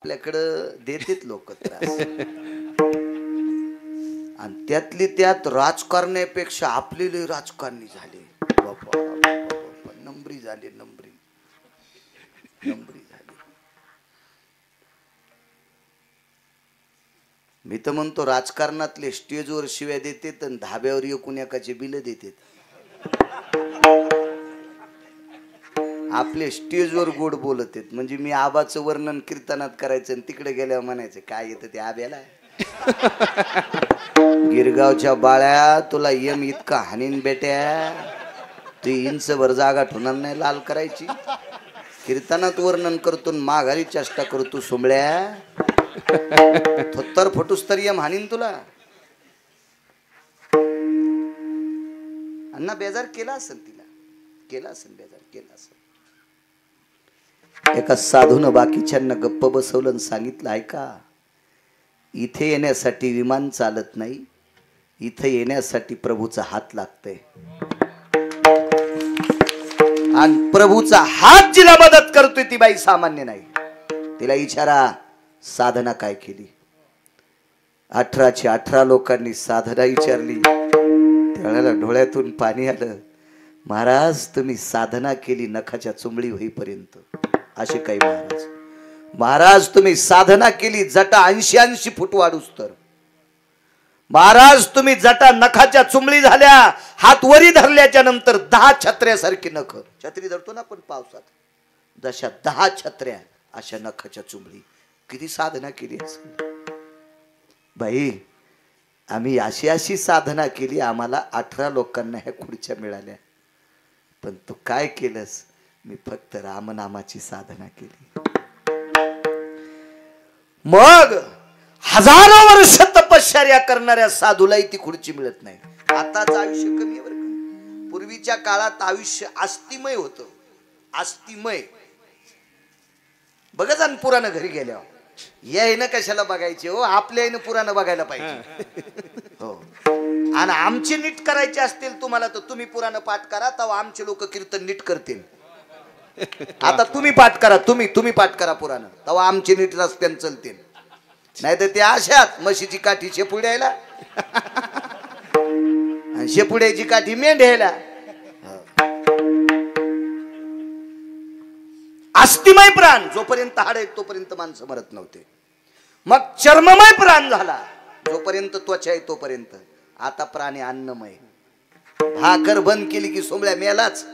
आपल्याकडं देतात लोक त्रास आणि त्यातली त्यात राजकारण्यापेक्षा आपले लय राजकारणी झाले. बाबा नंबरी झाले, नंबरी झाले. मी तर म्हणतो राजकारणातले स्टेजवर शिव्या देतात आणि धाब्यावर एकूण एकाचे बिल देतात. आपले स्टेजवर गोड बोलत आहेत. म्हणजे मी आबाचं वर्णन कीर्तनात करायचं आणि तिकडे गेल्यावर म्हणायचं काय येतं ते आब्याला. गिरगावच्या बाळ्या तुला यम इतका हानीन बेट्या, तू इंचभर जागा ठेवणार नाही लाल करायची. कीर्तनात वर्णन करतो माघारी चेष्टा करतो सोमळ्या. थोत्तर फटूस तर यम हानीन तुला. अण्णा बेजार केला असेल, तिला केला असेल बेजार, केला असेल. एका साधून बाकीच्यांना गप्प बसवलं आणि सांगितलं ऐका, इथे येण्यासाठी विमान चालत नाही, इथे येण्यासाठी प्रभूचा हात लागतंय. आणि प्रभूचा हात जिला मदत करतोय ती बाई सामान्य नाही. तिला विचारा साधना काय केली. 18च्या 18 लोकांनी साधना विचारली. त्यावेळेला डोळ्यातून पाणी आलं. महाराज तुम्ही साधना केली नखाच्या चुंबळी होईपर्यंत. असे काही महाराज. महाराज तुम्ही साधना केली जटा 80 फूट वाढूस तर. महाराज तुम्ही जटा नखाच्या चुंबळी झाल्या, हात वरी धरल्याच्या नंतर 10 छत्र्यासारखी नख. छत्री धरतो ना आपण पावसात, जशा 10 छत्र्या अशा नखाच्या चुंबळी. किती साधना केली असेल बाई. आम्ही अशी साधना केली, आम्हाला 18 लोकांना ह्या खुर्च्या मिळाल्या. पण तू काय केलंस. मी फक्त रामनामाची साधना केली. मग हजारो वर्ष तपश्चर्या करणाऱ्या साधूलाही ती खुर्ची मिळत नाही. आताच आयुष्य कमी आहे बरं का. पूर्वीच्या काळात आयुष्य आस्तिमय होतं, आस्तिमय. बघा जाण पुराण घरी गेल्यावर यायनं कशाला बघायचे हो, आपल्या यानं पुराण बघायला पाहिजे हो. आणि आमचे नीट करायचे असतील तुम्हाला तर तुम्ही पुराण पाठ करा, तेव्हा आमचे लोक कीर्तन नीट करतील. आता तुम्ही पाठ करा, तुम्ही पाठ करा पुराण, तेव्हा आमचे नीट रस्त्याने चलतील. नाही तर ते अशात म्हशीची काठी शेपुड्यायला आणि शेपुड्याची काठी मेंढ्यायला. अस्थिमय प्राण जोपर्यंत हाड आहेत तोपर्यंत माणसं मरत नव्हते. मग चर्ममय प्राण झाला जोपर्यंत त्वचा आहे तोपर्यंत. आता प्राणी अन्नमय. भाकर बंद केली की सोमळ्या मेलाच.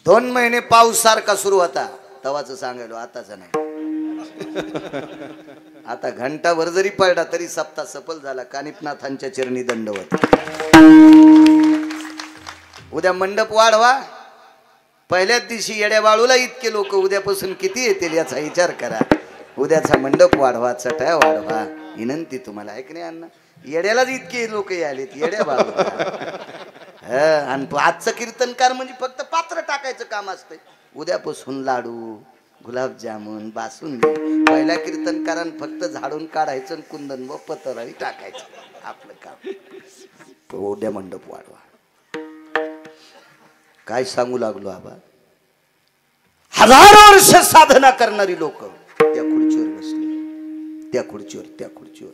2 महिने पाऊस सारखा सुरू होता तवाच सांगायलो, आताच नाही. आता घंटाभर जरी पडला तरी सप्ताह सफल झाला. कानिपनाथांच्या चरणी दंडवत. उद्या मंडप वाढवा. पहिल्याच दिवशी येड्या बाळूला इतके लोक, उद्यापासून किती येतील याचा विचार करा. उद्याचा मंडप वाढवा, चटाया वाढवा. विनंती तुम्हाला आहे की नाही अण्णा. येड्यालाच इतके लोक आलेत येड्या बाळू. आणि आजचं कीर्तनकार म्हणजे फक्त पात्र टाकायचं काम असतंय. उद्यापासून लाडू, गुलाबजामुन, बासुंदी. पहिल्या कीर्तनकारानं फक्त झाडून काढायचं, कुंदन व पतराई टाकायचं आपलं काम. उद्या मंडप वाढवा. काय सांगू लागलो आबा. हजारो वर्ष साधना करणारी लोक त्या खुर्चीवर बसली, त्या खुर्चीवर.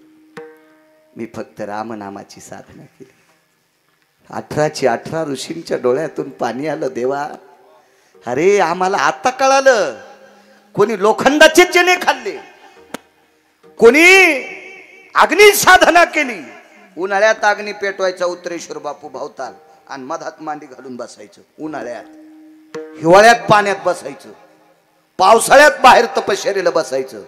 मी फक्त रामनामाची साधना केली. 18च्या 18 ऋषींच्या डोळ्यातून पाणी आलं. देवा अरे आम्हाला आता कळालं. कोणी लोखंडाचे चणे खाल्ले, कोणी अग्नी साधना केली. उन्हाळ्यात अग्नी पेटवायचा उत्तरेश्वर बापू भावताल आणि मधात मांडी घालून बसायचं. उन्हाळ्यात, हिवाळ्यात पाण्यात बसायचं, पावसाळ्यात बाहेर तपश्चर्येला बसायचं.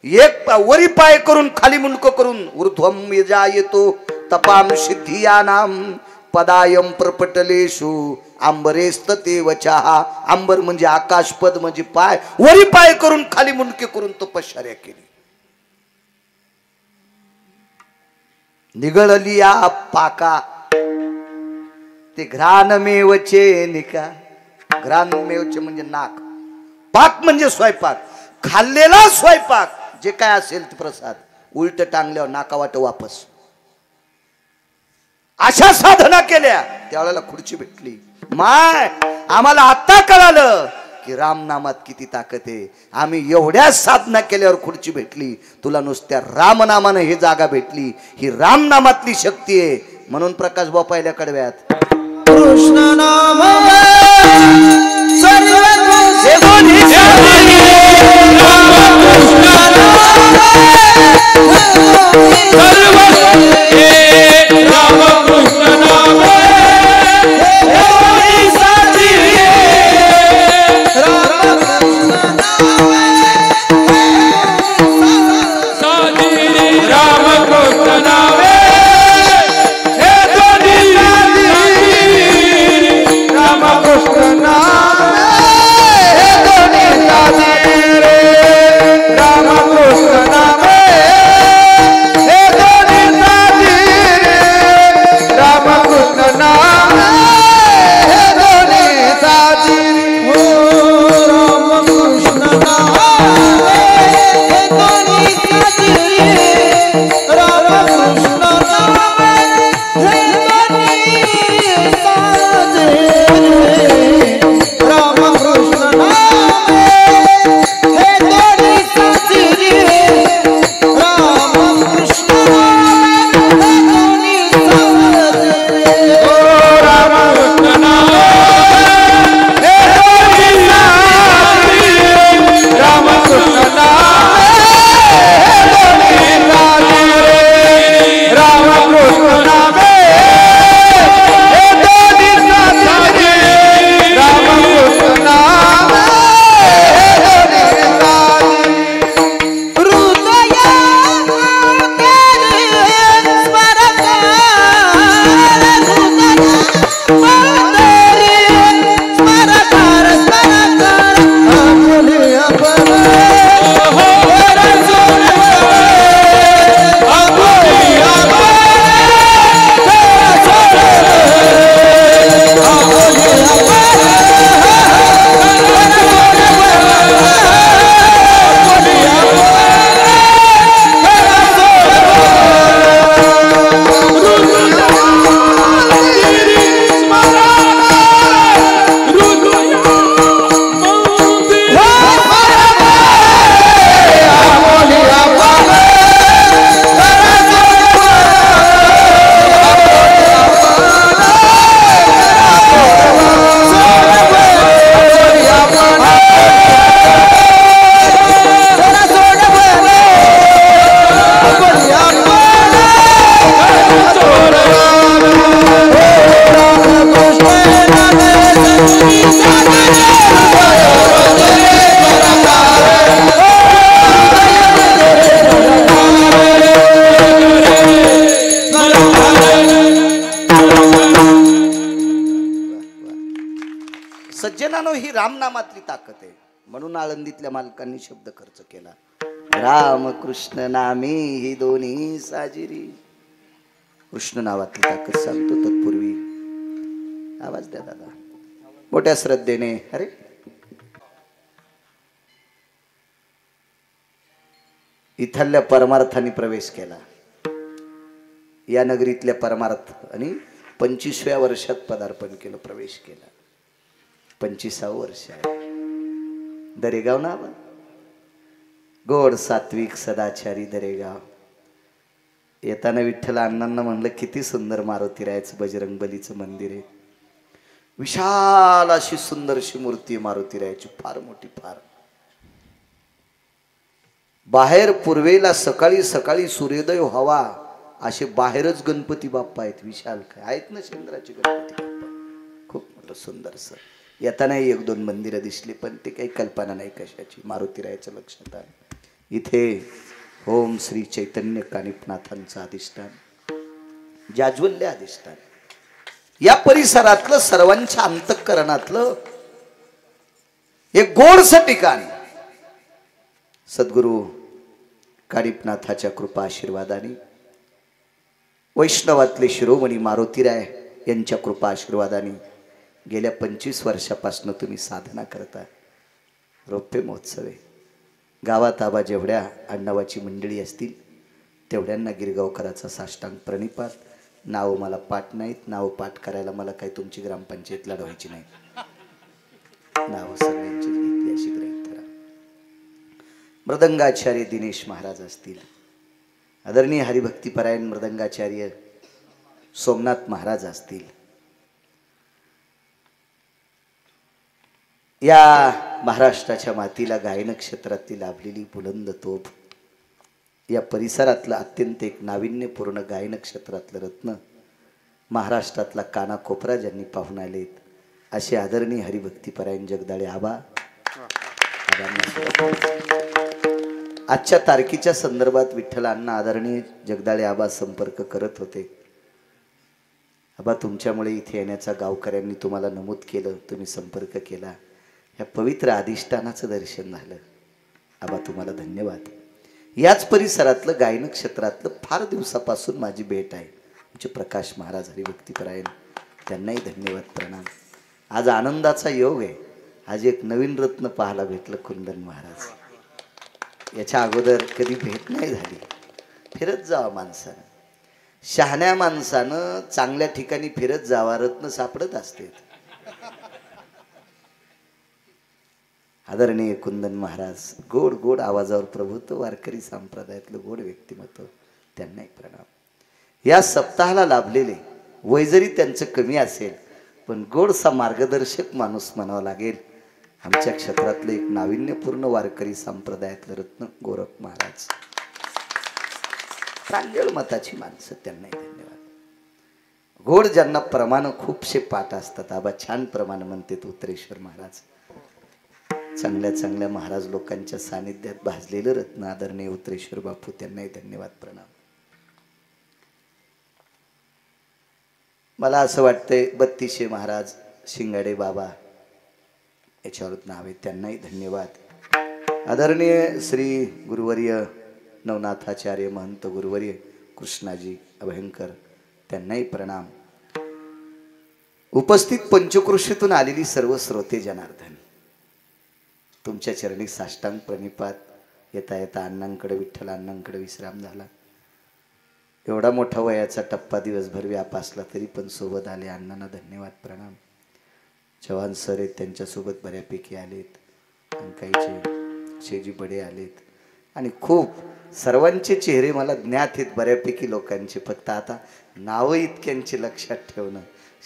एक वरी पाय करून खाली मुंडक करून ऊर्ध्वम यजायतो तपाम सिद्धियानाम पदायम प्रपटलेषु अंबरेस्तते वचाहा. अंबर म्हणजे आकाश, पद म्हणजे पाय. वरी पाय करून खाली मुंडके करून तपश्चर्या केली. निगळली या पाका ते घ्राणमेवचे निका. घ्राणमेवचे म्हणजे नाक, पाक म्हणजे स्वयंपाक. खाल्लेला स्वयंपाक जे काय असेल ते प्रसाद उलट टांगल्यावर नाकावाट वापस. अशा साधना केल्या. त्यावेळेला खुर्ची भेटली. माय आम्हाला आता कळालं की रामनामात किती ताकद आहे. आम्ही एवढ्या साधना केल्यावर खुर्ची भेटली, तुला नुसत्या रामनामानं ही जागा भेटली. ही रामनामातली शक्ती आहे. म्हणून प्रकाश भाऊ पहिल्या कडव्यात कृष्ण नाम सज्जनानो, ही रामनामातली ताकद आहे. म्हणून आळंदीतल्या मालकांनी शब्द खर्च केला, राम कृष्ण नामे ही दोन्ही साजिरी. कृष्ण नावातली ताकद सांगतो. तत्पूर्वी आवाज द्या दादा मोठ्या श्रद्धेने. अरे इथल्या परमार्थाने प्रवेश केला. या नगरीतल्या परमार्थ आणि 25व्या वर्षात पदार्पण केलं, प्रवेश केला. 25वं वर्ष आहे. दरेगाव नाव, गोड सात्विक सदाचारी दरेगाव. येताना विठ्ठल अण्णांना म्हणलं, किती सुंदर मारुतीरायाचं बजरंग बलीचं मंदिर आहे. विशाल अशी सुंदरशी मूर्ती मारुतीरायाची, फार मोठी, फार. बाहेर पूर्वेला सकाळी सकाळी सूर्योदय व्हावा असे बाहेरच गणपती बाप्पा आहेत. विशाल काय आहेत ना चंद्राचे गणपती बाप्पा, खूप मोठं सुंदरस. येताना 1-2 मंदिरं दिसली, पण ते काही कल्पना नाही कशाची. मारुतीरायाचं लक्षात आलं. इथे ओम श्री चैतन्य कानिपनाथांचं अधिष्ठान, जाज्वल्य अधिष्ठान. या परिसरातलं सर्वांच्या अंतःकरणातलं एक गोडसं ठिकाण. सद्गुरु कानिपनाथाच्या कृपा आशीर्वादाने, वैष्णवातले शिरोमणी मारुतीराय यांच्या कृपा आशीर्वादाने गेल्या 25 वर्षापासून तुम्ही साधना करता. रौप्य महोत्सव आहे. गावात आबा जेवढ्या आडनावाची मंडळी असतील तेवढ्यांना गिरगावकराचा साष्टांग प्रणिपात. नाव मला पाठ नाहीत, नाव पाठ करायला मला काही तुमची ग्रामपंचायत लढवायची नाही. नाव सगळ्यांची मृदंगाचार्य दिनेश महाराज असतील, आदरणीय हरिभक्तीपरायण मृदंगाचार्य सोमनाथ महाराज असतील, या महाराष्ट्राच्या मातीला गायन क्षेत्रातील लाभलेली बुलंद तोफ, या परिसरातलं अत्यंत एक नाविन्यपूर्ण गायन क्षेत्रातलं रत्न, महाराष्ट्रातला कानाकोपरा ज्यांनी पाहून आलेत असे आदरणीय हरिभक्तीपरायण जगदाळे आबा, आजच्या तारखेच्या संदर्भात विठ्ठल अण्णा आदरणीय जगदाळे आबा संपर्क करत होते. आबा, तुमच्यामुळे इथे येण्याचा गावकऱ्यांनी तुम्हाला नमूद केलं, तुम्ही संपर्क केला, या पवित्र अधिष्ठानाचं दर्शन झालं. आबा, तुम्हाला धन्यवाद. याच परिसरातलं गायन क्षेत्रातलं फार दिवसापासून माझी भेट आहे. आमचे प्रकाश महाराज हरिभक्तीपरायण, त्यांनाही धन्यवाद, प्रणाम. आज आनंदाचा योग आहे. आज एक नवीन रत्न पाहायला भेटलं, कुंदन महाराज. याच्या अगोदर कधी भेट नाही झाली. फिरत जावा माणसानं, शहाण्या माणसानं चांगल्या ठिकाणी फिरत जावा, रत्न सापडत असते. आदरणीय कुंदन महाराज, गोड गोड आवाजावर प्रभुत्व, वारकरी संप्रदायातलं गोड व्यक्तिमत्व, त्यांनाही प्रणाम. या सप्ताहाला लाभलेले, वय जरी त्यांचं कमी असेल पण गोडसा मार्गदर्शक माणूस म्हणावा लागेल, आमच्या क्षेत्रातलं एक नाविन्यपूर्ण वारकरी संप्रदायातलं रत्न गोरख महाराज, प्रांजळ मताची माणसं, त्यांनाही धन्यवाद. गोड ज्यांना प्रमाण खूपशे पाठ असतात, आबा छान प्रमाण म्हणते उत्तरेश्वर महाराज, चांगल्या चांगल्या महाराज लोकांच्या सानिध्यात भाजलेलं रत्न आदरणीय उत्तरेश्वर बापू, त्यांनाही धन्यवाद, प्रणाम. मला असं वाटतंय 3200 महाराज शिंगाडे बाबा याच्यावर नाव आहे, त्यांनाही धन्यवाद. आदरणीय श्री गुरुवर्य नवनाथाचार्य महंत गुरुवर्य कृष्णाजी अभयंकर, त्यांनाही प्रणाम. उपस्थित पंचकृषीतून आलेली सर्व श्रोते जनार्दन, तुमच्या चरणी साष्टांग प्रणिपात. येता येता अण्णांकडे, विठ्ठल अण्णांकडे विश्राम झाला. एवढा मोठा वयाचा टप्पा दिवसभर व्याप असला तरी पण सोबत आले. अण्णांना धन्यवाद, प्रणाम. चव्हाण सर आहेत, त्यांच्यासोबत बऱ्यापैकी आलेत. अंकाईचे शेजी बडे आलेत आणि खूप सर्वांचे चेहरे मला ज्ञात आहेत, बऱ्यापैकी लोकांचे. फक्त आता नावं इतक्यांचे लक्षात ठेवणं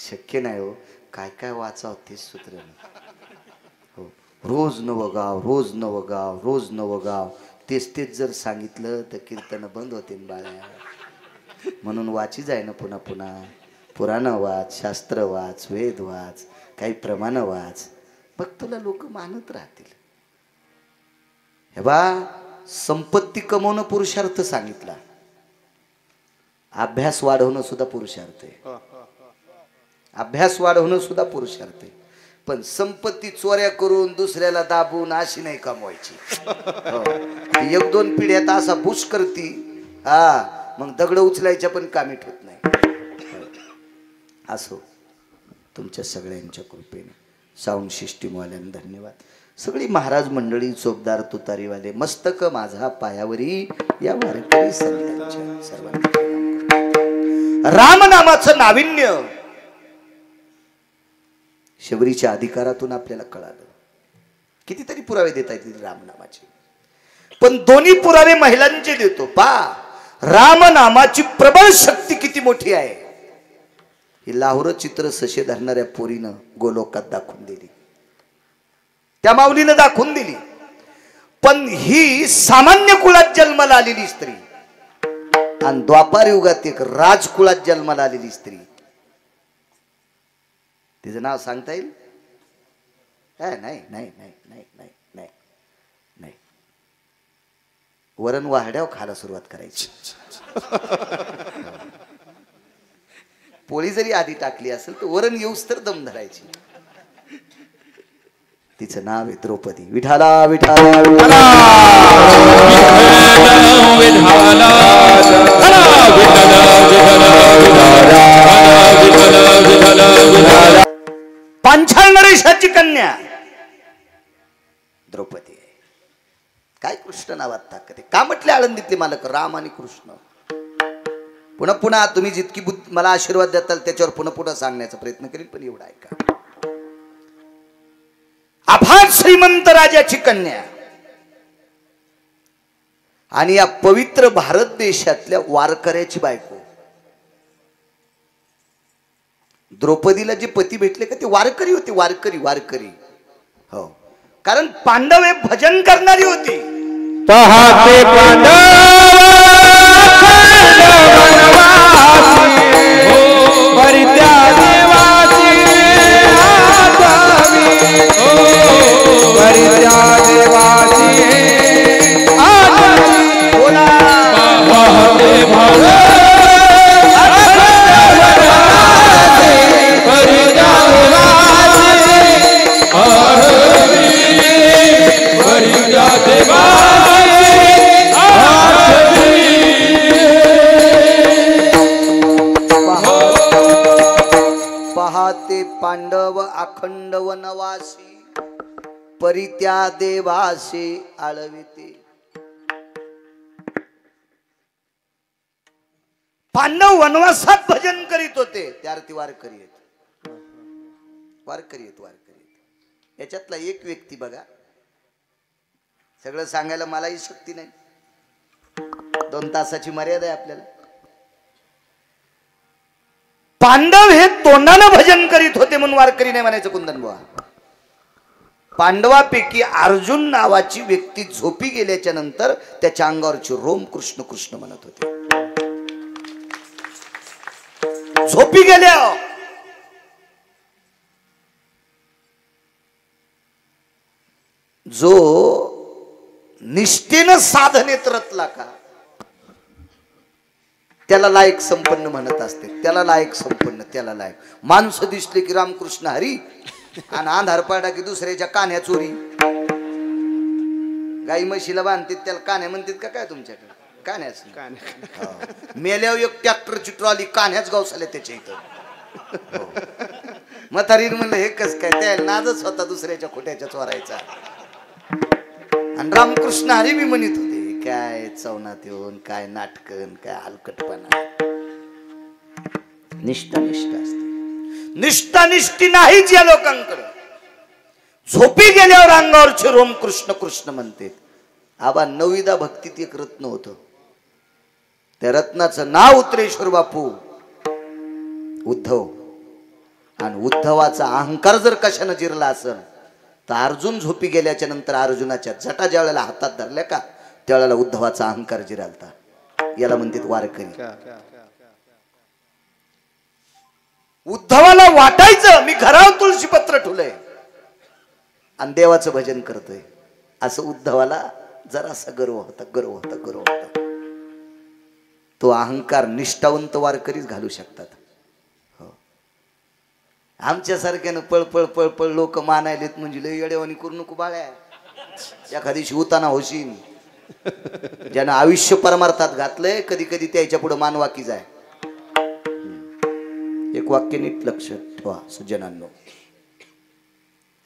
शक्य नाही हो. काय काय वाचावं तेच सूत्र नाही हो. रोज नवगाव, रोज नवगाव, रोज नवगाव, तेच तेच जर सांगितलं तर कीर्तन बंद होते बाळा. म्हणून वाची जाय ना पुन्हा पुन्हा. पुराण वाच, शास्त्र वाच, वेद वाच, काही प्रमाण वाच, मग तुला लोक मानत राहतील. हे बा, संपत्ती कमवणं पुरुषार्थ सांगितला, अभ्यास वाढवणं सुद्धा पुरुषार्थ आहे. अभ्यास वाढवणं सुद्धा पुरुषार्थ आहे. पण संपत्ती चोऱ्या करून दुसऱ्याला दाबून अशी नाही कमवायची. 1-2 पिढ्यात असा बुश करती, मग दगड उचलायच्या पण कामीट होत नाही. असो, तुमच्या सगळ्यांच्या कृपेने, साऊंड सिस्टीमवाल्यांना धन्यवाद. सगळी महाराज मंडळी, चोपदार तुतारीवाले, मस्तक माझा पायावरी, या वारकरी संतांच्या सर्वांना रामनामाचं नाविन्य शबरीच्या अधिकारातून आपल्याला कळालं. कितीतरी पुरावे देता येतील रामनामाचे, पण दोन्ही पुरावे महिलांचे देतो. रामनामाची प्रबळ शक्ती किती मोठी आहे ही लाहोर चित्र सशे धरणाऱ्या पोरीनं गोलोकात दाखवून दिली, त्या माऊलीनं दाखवून दिली. पण ही सामान्य कुळात जन्माला आलेली स्त्री आणि द्वापार युगात एक राजकुळात जन्माला आलेली स्त्री, तिचं नाव सांगता येईल? नाही नाही नाही नाही नाही नाही नाही. वरण वाहड्यावर खायला सुरुवात करायची. पोळी जरी आधी टाकली असेल तर वरण येऊस तर दम धरायची. तिचं नाव आहे द्रौपदी. विठाला विठाला विठाला पांचाळ नरेशाची कन्या द्रौपदी आहे. काय कृष्ण नावात ताकद आहे. का म्हटले आळंदीतले मालक राम आणि कृष्ण? पुन्हा पुन्हा तुम्ही जितकी मला आशीर्वाद देताल त्याच्यावर पुन्हा पुन्हा सांगण्याचा प्रयत्न करीन, पण एवढा ऐका. अफाट श्रीमंत राजाची कन्या, आणि या पवित्र भारत देशातल्या वारकऱ्याची बायको. द्रौपदीला जे पती भेटले का ते वारकरी होते. वारकरी वारकरी हो. कारण पांडव हे भजन करणारी होती. पहाते पांडव परित्या देवाची आठावी परित्या देवाची आठावी बोला पहाते पांडव परित्या देवाची आठावी परित्या देवाची पहाते पांडव अखंड वनवासी परित्या देवासी आळविते. पांडव वनवासात भजन करीत होते. त्या अर्थी वारकरी आहेत. वारकरी आहेत. वारकरी आहेत. याच्यातला एक व्यक्ती बघा. सगळं सांगायला मलाही शक्ती नाही. 2 तासाची मर्यादा आहे आपल्याला. पांडव हे तोंडानं भजन करीत होते म्हणून वारकरी नाही म्हणायचं कुंदन बुवा. पांडवापैकी अर्जुन नावाची व्यक्ती झोपी गेल्याच्या नंतर त्याच्या अंगावरची रोम कृष्ण कृष्ण म्हणत होते. झोपी गेल्या. जो निष्ठेनं साधनेत रतला का त्याला लायक संपन्न म्हणत असते. त्याला लायक संपन्न. त्याला लायक. माणसं दिसले की रामकृष्ण हरी आणि अंधार पडला की दुसऱ्याच्या कान्या चोरी. गाई म्हशीला बांधतात त्याला कान्या म्हणतात का काय तुमच्याकडे? कान्याच. मेल्यावर एक ट्रॅक्टरची ट्रॉली कान्याच गावसाल्या त्याच्या इथं. म्हातारीन म्हणलं हे कस काय? त्या नादच होता दुसऱ्याच्या खोट्याच्या चोरायचा. आणि रामकृष्ण हरी बी म्हणत होते काय चवनात येऊन काय नाटकन काय हलकटपणा. निष्ठा निष्ठा असते. निष्ठा निष्ठी नाहीच या लोकांकडे. झोपी गेल्यावर अंगावरचे रोम कृष्ण कृष्ण म्हणते. आबा 9वीदा भक्तीत एक रत्न होतं. त्या रत्नाचं नाव उत्तरेश्वर बापू उद्धव. आणि उद्धवाचा अहंकार जर कशानं जिरला असेल तर अर्जुन झोपी गेल्याच्या नंतर अर्जुनाच्या जटा ज्या वेळेला हातात धरल्या का त्यावेळेला उद्धवाचा अहंकार जिरालता. याला म्हणतात वारकरी. उद्धवाला वाटायचं मी घरावर तुळशी पत्र ठेवलंय आणि देवाचं भजन करतोय. असं उद्धवाला जरासा गर्व होता. गर्व होता. गर्व होता. तो अहंकार निष्ठावंत वारकरीच घालू शकतात. हो. आमच्यासारख्यानं पळ पळ पळ पळ लोक मानायलेत म्हणजे लय येडेवानी करू नको बाळ्या. एखादी शिवताना होशीन. ज्यानं आयुष्य परमार्थात घातलंय कधी कधी त्याच्या पुढे मानवाकी जाय. एक वाक्य नीट लक्षात ठेवा सज्जनांनो.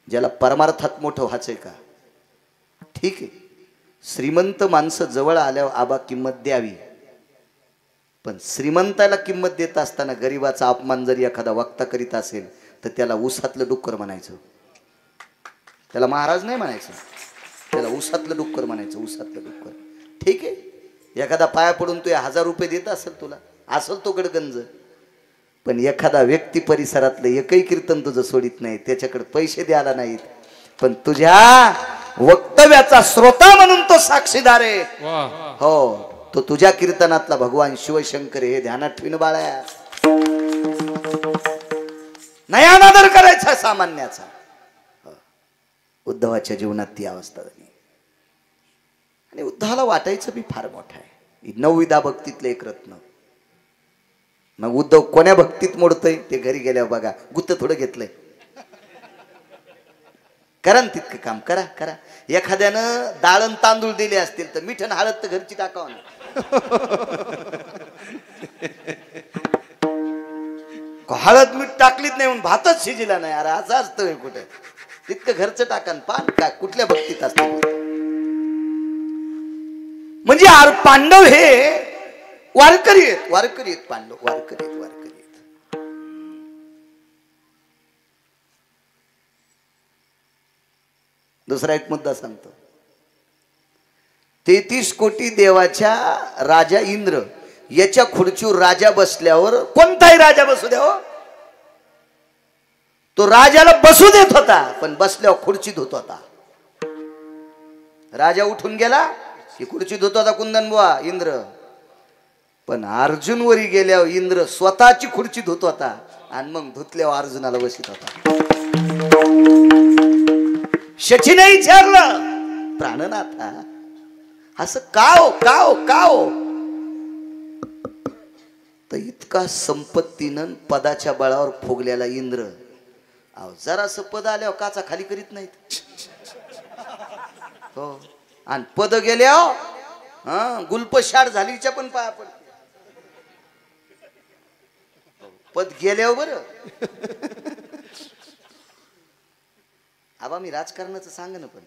ज्याला परमार्थात मोठं व्हायचंय का ठीक आहे. श्रीमंत माणसं जवळ आल्यावर आबा किंमत द्यावी. पण श्रीमंताला किंमत देत असताना गरीबाचा अपमान जरी एखादा वक्ता करीत असेल तर त्याला उसातलं डुक्कर म्हणायचं. त्याला महाराज नाही म्हणायचं. त्याला उसातलं डुक्कर म्हणायचं. उसातलं डुक्कर. ठीक आहे. एखादा पाया पडून तू 1000 रुपये देत असेल तुला असेल तो गडगंज. पण एखादा व्यक्ती परिसरातलं एकही कीर्तन तुझं सोडित नाही. त्याच्याकडे पैसे द्यायला नाहीत पण तुझ्या वक्तव्याचा श्रोता म्हणून तो साक्षीदार आहे. हो. तो तुझ्या कीर्तनातला भगवान शिवशंकर हे ध्यानात ठेवीन बाळ्या. नाही अनादर करायचा सामान्याचा. उद्धवाच्या जीवनात ती अवस्था झाली. आणि उद्धवाला वाटायचं बी फार मोठं आहे. 9वीदा भक्तीतलं एक रत्न. मग उद्धव कोण्या भक्तीत मोडतोय ते घरी गेल्यावर बघा. गुत्त थोडं घेतलंय. करा ना तितकं काम. करा करा. एखाद्यानं डाळण तांदूळ दिले असतील तर मिठण हळद तर घरची टाकावं ना. हळद मीठ टाकलीच नाही म्हणून भातच शिजला नाही. अरे असं असतं कुठे. तितकं घरचं टाकन पान काय कुठल्या भक्तीत असते. म्हणजे पांडव हे वारकरी आहेत. वारकरी आहेत. पांडव वारकरी आहेत. वारकरी आहेत. दुसरा एक मुद्दा सांगतो. 33 कोटी देवाच्या राजा इंद्र याच्या खुर्चीवर राजा बसल्यावर कोणताही राजा बसू द्या हो, तो राजाला बसू देत होता पण बसल्यावर खुर्ची धुत होता. राजा उठून गेला की खुर्ची धुत होता कुंदनबुवा इंद्र, पण अर्जुन वरी गेल्यावर इंद्र स्वतःची खुर्ची धुत होता आणि मग धुतल्यावर अर्जुनाला बसित होता. शचीने विचारलं प्राणनाथा असं का हो का हो का हो, तर इतका संपत्तीनं पदाच्या बळावर फुगलेला इंद्र जरासं पद आल्यावर काचा खाली करीत नाहीत हो, आणि पद गेल्यावर गुलपशार झालीच्या पण पाया पडते. पद गेल्यावर बरं आबा मी राजकारणाचं सांग ना, पण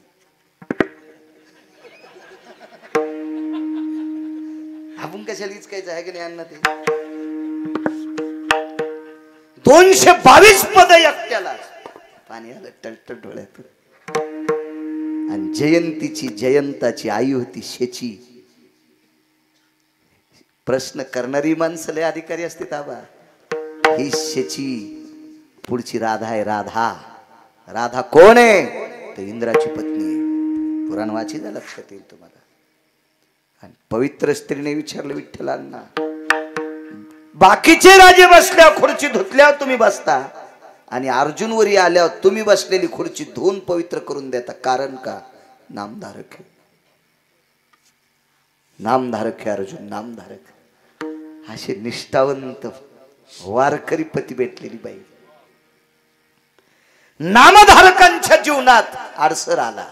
आपण कशाला इचकायचं आहे की नाही अण्णा. ते 222 पद एकट्याला पाणी आलं टलटल डोळ्यात. आणि जयंतीची जयंताची आई होती शेची. प्रश्न करणारी माणसं लय अधिकारी असते आबा. ही शेची पुढची राधा आहे. राधा राधा कोण आहे, तर इंद्राची पत्नी आहे. पुराण वाचीला लक्षात येईल तुम्हाला. आणि पवित्र स्त्रीने विचारलं विठ्ठलांना, बाकीचे राजे बसल्या खुर्ची धुतल्यावर तुम्ही बसता आणि अर्जुन वरी आल्यावर तुम्ही बसलेली खुर्ची धुवून पवित्र करून देता, कारण का? नामधारक आहे. नामधारक आहे अर्जुन, नामधारक. असे निष्ठावंत वारकरी पती भेटलेली बाई. नामधारकांच्या जीवनात आडसर आला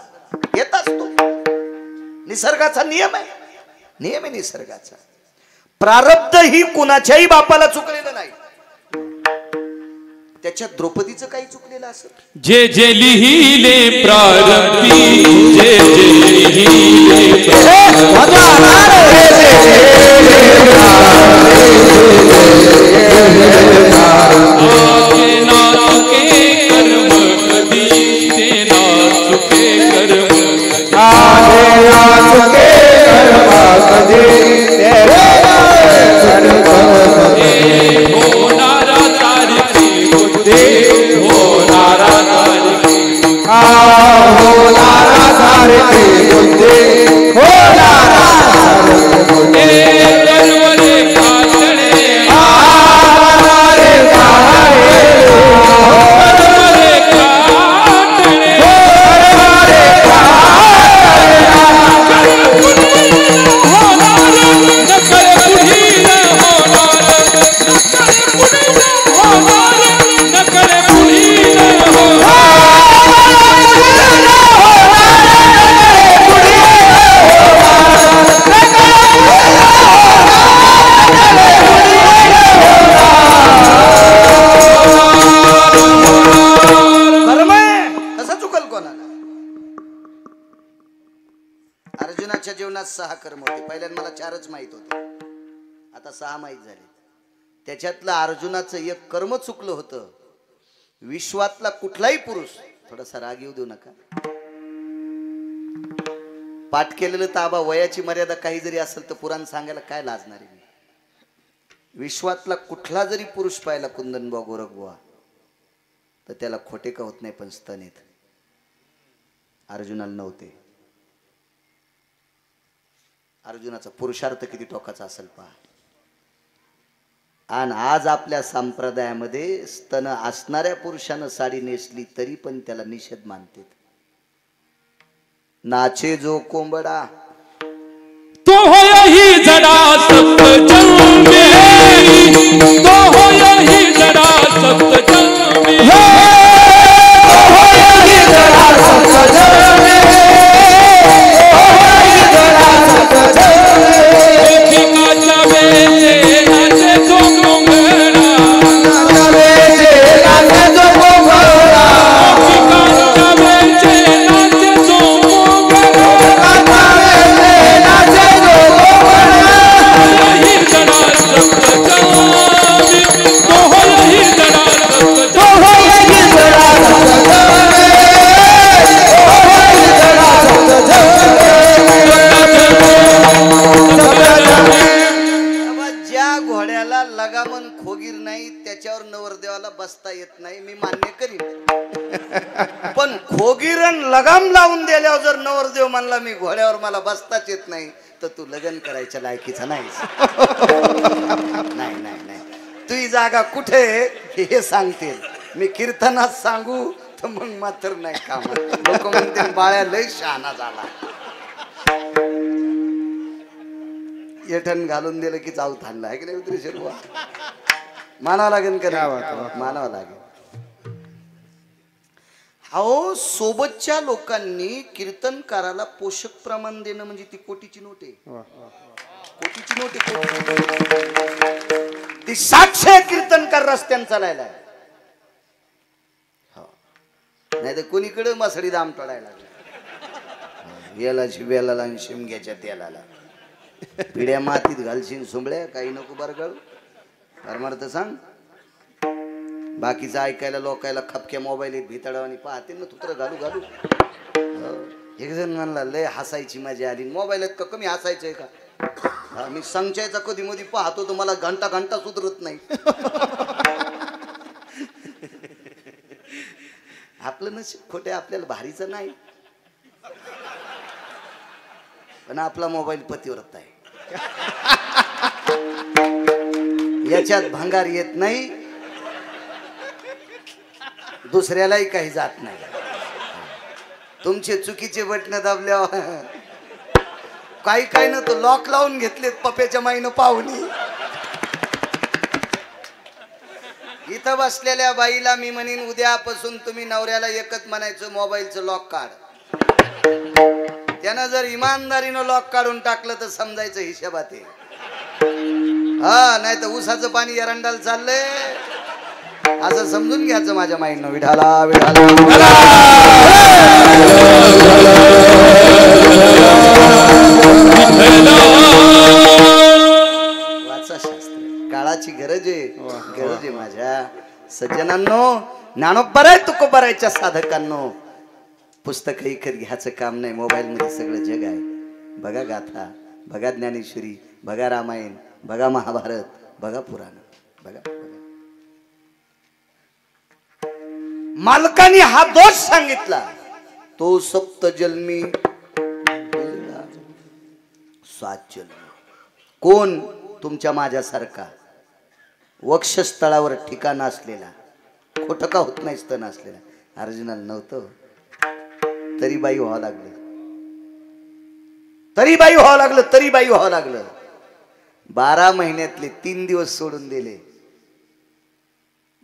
येत असतो. निसर्गाचा नियम आहे, नियम आहे निसर्गाचा. प्रारब्ध ही कुणाच्याही बापाला चुकलेलं नाही. त्याच्यात द्रौपदीचं काही चुकलेलं असं. जे जे लिहिले प्रारब्धी, जे जे लिहिले अर्जुनाच्या जीवनात 6 कर्म होते. पहिल्यांदा मला 4च माहित होते, आता 6 माहित झाले. त्याच्यातलं अर्जुनाचं एक कर्म चुकलं होतं. विश्वातला कुठलाही पुरुष, थोडासा राग येऊ देऊ नका, पाठ केलेलं ताबा वयाची मर्यादा काही जरी असेल तर पुराण सांगायला काय लाजणार आहे. विश्वातला कुठला जरी पुरुष पाहिला कुंदनबुवा गोरखबुवा तर त्याला खोटे का होत नाही, पण स्तन येत. अर्जुनाला नव्हते. अर्जुनाचा पुरुषार्थ किती टोकाचा असेल पहा. आणि आज आपल्या संप्रदायामध्ये स्तन असणाऱ्या पुरुषानं साडी नेसली तरी पण त्याला निषेध मानतात. नाचे जो कोंबडा तो होय ही जडा सप्तचंडी, तो होय ही जडा सप्तचंडी, तो होय ही जडा सप्तचंडी, गोपिकाच्या वेचे नाचे जो कोंबडा, नाचे जो कोंबडा, गोपिकाच्या वेचे नाचे जो कोंबडा, नाचे जो कोंबडा, ही जडा सप्तचंडी, तो होय ही जडा सप्तचंडी, तो होय ही जडा सप्तचंडी, बसता येत नाही, मी मान्य करीन. पण खोगीरण लगाम लावून दिल्यावर जर नवरदेव म्हणला मी घोड्यावर मला बसताच येत नाही, तर तू लग्न करायच्या लायकीचा नाहीस. नाही नाही नाही, तुझी जागा कुठे हे सांगतील. मी कीर्तनात सांगू तर मग मात्र नाही काम. लोक म्हणतील बाळ्या लय शहाणा झाला. येठण घालून दिलं की जाऊ थांबला आहे की नाही उतरी शिरवा. मानावं लागेल का? मानावं लागेल. अहो सोबतच्या लोकांनी कीर्तनकाराला पोषक प्रमाण देणं म्हणजे ती कोटीची नोट आहे. कोटीची नोट आहे. ती 700 कीर्तनकार रस्त्यानं चालायला, नाही तर कोणीकडे मसडी दाम टोडायला लागला. याला शिव्याला आणि शिमग्याच्या तेलाला पिढ्या मातीत घालशील सुंबळ्या, काही नको बरगळ परमार्थ सांग. बाकीचं ऐकायला लोकायला खपक्या मोबाईल भितडावानी पाहते ना, तुत्र घालू घालू. एक जण म्हणला लय हसायची मजा आली. मोबाईलात का कमी हसायचंय का? मी संचयचा कधी मधी पाहतो तर मला घंटा घंटा सुधरत नाही. आपलं नशीब खोटे, आपल्याला भारीचं नाही, पण आपला मोबाईल पतिव्रत आहे. याच्यात भंगार येत नाही, दुसऱ्यालाही काही जात नाही. तुमचे चुकीचे बटन दाबल्यावर काही काही ना तो लॉक लावून घेतलेत पप्याच्या माईनं पाहुणी. इथं बसलेल्या बाईला मी म्हणीन उद्यापासून तुम्ही नवऱ्याला एकच म्हणायचं, मोबाईलचं लॉक काढ. त्यानं जर इमानदारीनं लॉक काढून टाकलं तर समजायचं हिशोबात आहे. हा, नाही तर ऊसाचं पाणी एरंडाला चाललंय असं समजून घ्यायचं माझ्या माईनं. विठाला विठाला वाचा शास्त्र. काळाची गरज आहे, गरज आहे माझ्या सज्जनांनो. ज्ञानोबराय तुकोबरायच्या साधकांनो, पुस्तक विकत घ्यायचं काम नाही. मोबाईल मध्ये सगळं जग आहे. बघा गाथा, बघा ज्ञानेश्वरी, बघा रामायण, बघा महाभारत, बघा पुराण, बघा. मालकाने हा दोष सांगितला, तो सप्त जन्मी 7 जन्म. कोण? तुमच्या माझ्यासारखा वक्षस्थळावर ठिकाण असलेला, खोटं का होत नाही स्तन असलेला. अर्जुनाला नव्हतं, तरी बाई व्हावं लागलं, तरी बाई व्हावं लागलं, तरी बाई व्हावं लागलं. 12 महिन्यातले 3 दिवस सोडून दिले.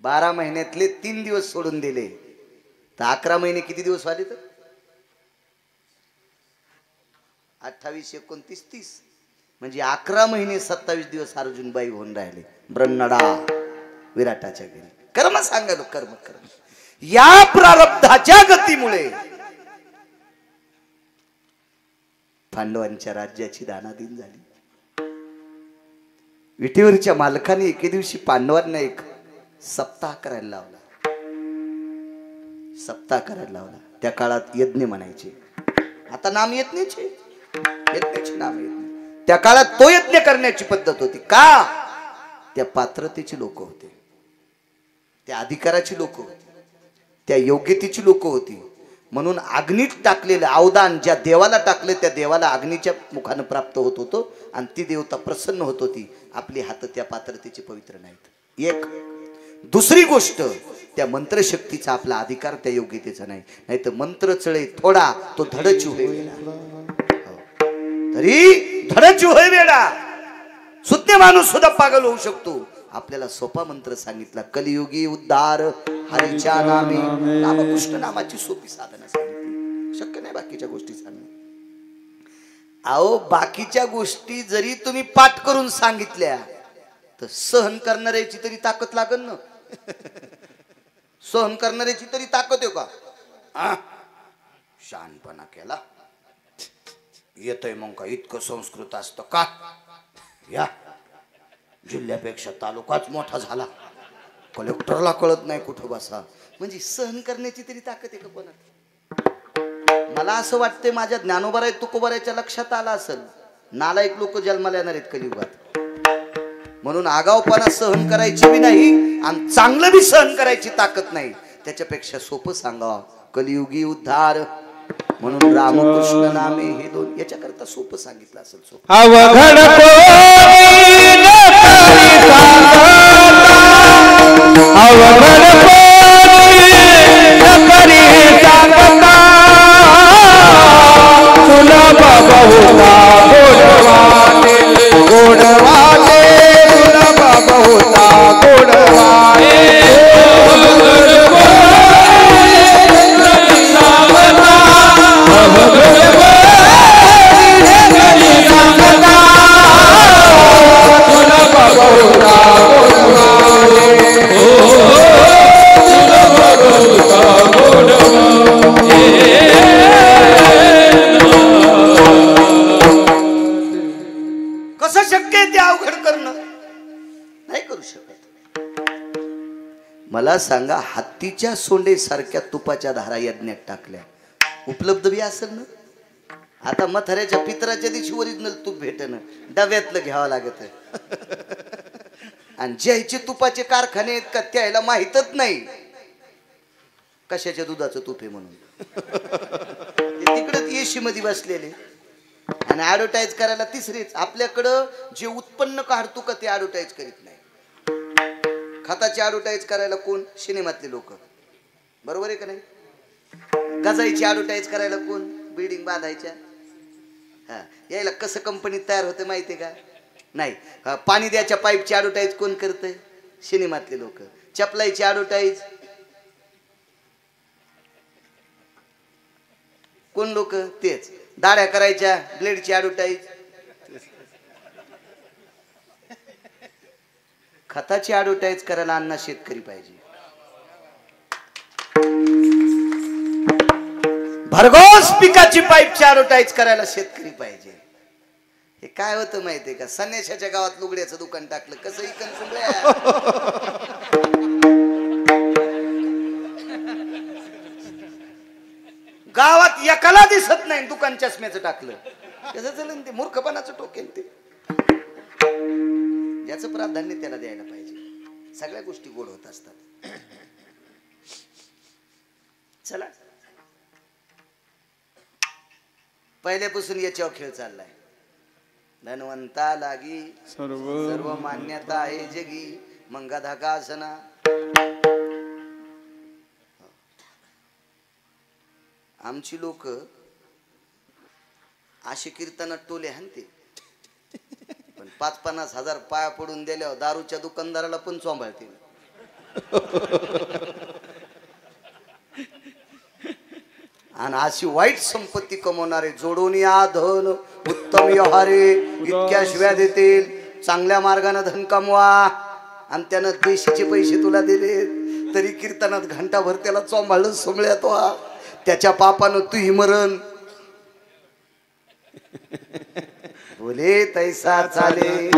12 महिन्यातले 3 दिवस सोडून दिले तर 11 महिने किती दिवस वाले? तर 28, 29, 30 म्हणजे 11 महिने 27 दिवस अर्जुन बाई होऊन राहिले. ब्रह्मडा विराटाच्या घरी. कर्म सांगालो, कर्म कर्म. या प्रारब्धाच्या गतीमुळे पांडवांच्या राज्याची दानादिन झाली. विटेवरच्या मालकाने एके दिवशी पांडवांना एक सप्ताह करायला लावला. सप्ताह करायला लावला. त्या काळात यज्ञ म्हणायचे. आता नाम यज्ञाचे, यज्ञाचे नाम यज्ञ. त्या काळात तो यज्ञ करण्याची पद्धत होती. का? त्या पात्रतेची लोक होते, त्या अधिकाराची लोक होती, त्या योग्यतेची लोक होती. म्हणून अग्नीत टाकलेलं अवदान ज्या देवाला टाकले त्या देवाला अग्नीच्या मुखानं प्राप्त होत होतं आणि ती देवता प्रसन्न होत होती. आपले हात त्या पात्रतेचे पवित्र नाहीत. एक. दुसरी गोष्ट, त्या मंत्रशक्तीचा आपला अधिकार त्या योग्यतेचा नाही. नाही तर मंत्र चळे थोडा तो धडची होय, तरी धडची होय वेडा. सुज्ञ माणूस सुद्धा पागल होऊ शकतो. आपल्याला सोपा मंत्र सांगितला, कलियुगी उद्धार हरीच्या नामे. रामकृष्ण नामाची सोपी साधना सांगितली. शक्य नाही बाकीच्या गोष्टी सांगणं. अहो बाकीच्या गोष्टी जरी तुम्ही पाठ करून सांगितल्या तर सहन करणाऱ्याची तरी ताकद लागल ना. सहन करणाऱ्याची तरी ताकद आहे का? शहाणपणा केला येतय मग का इतकं संस्कृत असतं का? या जिल्ह्यापेक्षा तालुकाच मोठा झाला, कलेक्टरला कळत नाही कुठं बसा. म्हणजे सहन करण्याची तरी ताकद आहे का कोणात? मला असं वाटतंय माझ्या ज्ञानोबराय तुकोबरायच्या लक्षात आलं असेल, नालायक लोक जन्माला येणार आहेत कलियुगात. म्हणून आगाऊपणा सहन करायची बी नाही आणि चांगलं बी सहन करायची ताकद नाही. त्याच्यापेक्षा सोपं सांगा कलियुगी उद्धार म्हणून रामकृष्ण नामे हे दोन. याच्याकरता सोपं सांगितलं असेल. सोपं अवघड कोणी न करी सांगता, अवघड कोणी न करी सांगता, सुलभ बहुता गोडवाटे, गोडवाटे सुलभ बहुता गोडवाटे. कसं शक्य आहे ते अवघड करणं? नाही करू शकत. मला सांगा, हत्तीच्या सोंडेसारख्या तुपाच्या धारा यज्ञात टाकल्या, उपलब्ध बी असेल ना? आता मथऱ्याच्या पितराच्या दिवशी ओरिजिनल तूप भेटणं डब्यातलं घ्यावं लागत. आणि ज्याचे तुपाचे कारखाने आहेत का त्याला माहीतच नाही कशाच्या दुधाचं तूप आहे म्हणून. तिकडे एशी मध्ये बसलेले आणि ऍडव्हर्टाईज करायला तिसरीच. आपल्याकडं जे उत्पन्न काढतो का ते ऍडव्हर्टाईज करीत नाही. खताची ऍडव्हर्टाईज करायला कोण? सिनेमातले लोक. बरोबर आहे का नाही? गजाईची ऍडव्हर्टाईज करायला कोण? बिल्डिंग बांधायच्या. हा, यायला कसं कंपनीत तयार होते माहितीये का? नाही. पाणी द्यायच्या पाईपची ऍडव्हर्टाईज कोण करतंय? सिनेमातले लोक. चपलाईची ऍडव्हर्टाईज कोण लोक? तेच. दाढ्या करायच्या ब्लेडची ऍडव्हर्टाईज. खताची ऍडव्हर्टाईज करायला अण्णा शेतकरी पाहिजे. भरघोस पिकाची पाईपची ऍडव्हर्टाईज करायला शेतकरी पाहिजे. हे काय होतं माहितीये का? संन्याशाच्या गावात लुगड्याचं दुकान टाकलं, कसं इकन सुंगड्या. गावात एकाला दिसत नाही, दुकान चष्म्याचं टाकलं, कसं चलन ते? मूर्खपणाचं टोकेन ते. ज्याचं प्राधान्य त्याला द्यायला पाहिजे. सगळ्या गोष्टी गोड होत असतात. चला, पहिल्यापासून याच्यावर खेळ चाललाय. धनवंता लागी सर्व मान्यता आहे जगी, मंगा धाका असना. आमची लोक असे कीर्तनात टोले हाणते, पण 5-50 हजार पाया पडून दिल्यावर दारूच्या दुकानदाराला पण सांभाळते. आणि अशी वाईट संपत्ती कमवणारे जोडून या धन उत्तम व्यवहारे इतक्या शिव्या देतील. चांगल्या मार्गाने धन कमवा आणि त्यानं देशीचे पैसे तुला दिले तरी कीर्तनात घंटाभर त्याला चोंबाळलं सोमळ्यात वा, त्याच्या पापानं तूही मरण. बोले तैसा चाले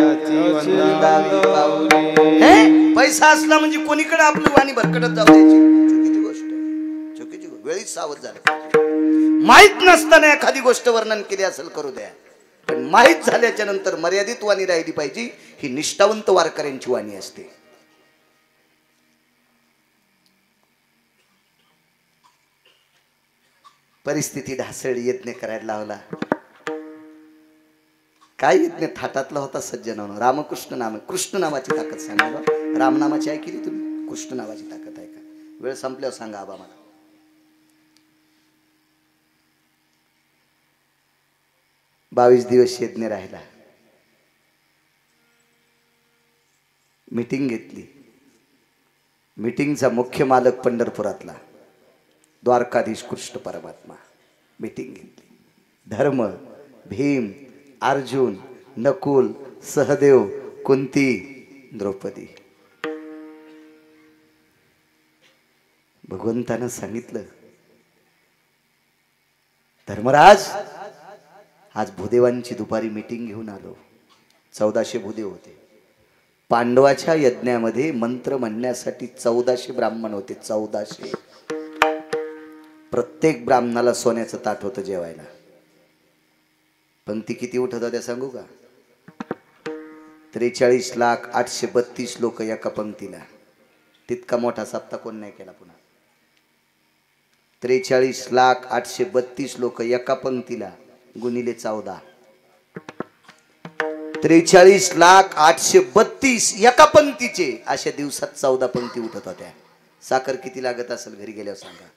पैसा असला म्हणजे कोणीकडे आपली वाणी भरकटत जाऊ द्यायची. चुकीची गोष्ट आहे, चुकीची गोष्ट. वेळीच सावध झालं. माहित नसताना एखादी गोष्ट वर्णन केली असेल करू द्या, पण माहित झाल्याच्या नंतर मर्यादित वाणी राहिली पाहिजे. ही निष्ठावंत वारकऱ्यांची वाणी असते. परिस्थिती ढासळी, यज्ञ करायला लावला. काय यज्ञ थाटातला होता सज्जनानं. रामकृष्ण नाम, कृष्ण नामाची ताकद सांगा. राम नामाची ऐकली तुम्ही? कृष्ण नामाची ताकद आहे का? वेळ संपल्यावर सांगा आबा मला. बावीस दिवस यज्ञ राहिला. मीटिंग घेतली. मीटिंगचा मुख्य मालक पंढरपुरातला द्वारकाधीश कृष्ण परमात्मा. मीटिंग घेतली. धर्म, भीम, अर्जुन, नकुल, सहदेव, कुंती, द्रौपदी. भगवंतानं सांगितलं, धर्मराज आज भूदेवांची दुपारी मीटिंग घेऊन आलो. 1400 भूदेव होते. पांडवाच्या यज्ञामध्ये मंत्र म्हणण्यासाठी 1400 ब्राह्मण होते. 1400. प्रत्येक ब्राह्मणाला सोन्याचं ताट होतं जेवायला. पंक्ती किती उठत होत्या सांगू का? 43,832 लोक एका पंक्तीला. तितका मोठा सप्ताह कोण नाही केला पुन्हा. 43,832 लोक एका पंक्तीला गुणिले 14. 43,832 एका पंक्तीचे. अशा दिवसात 14 पंक्ती उठत होत्या. साखर किती लागत असेल घरी गेल्यावर सांगा.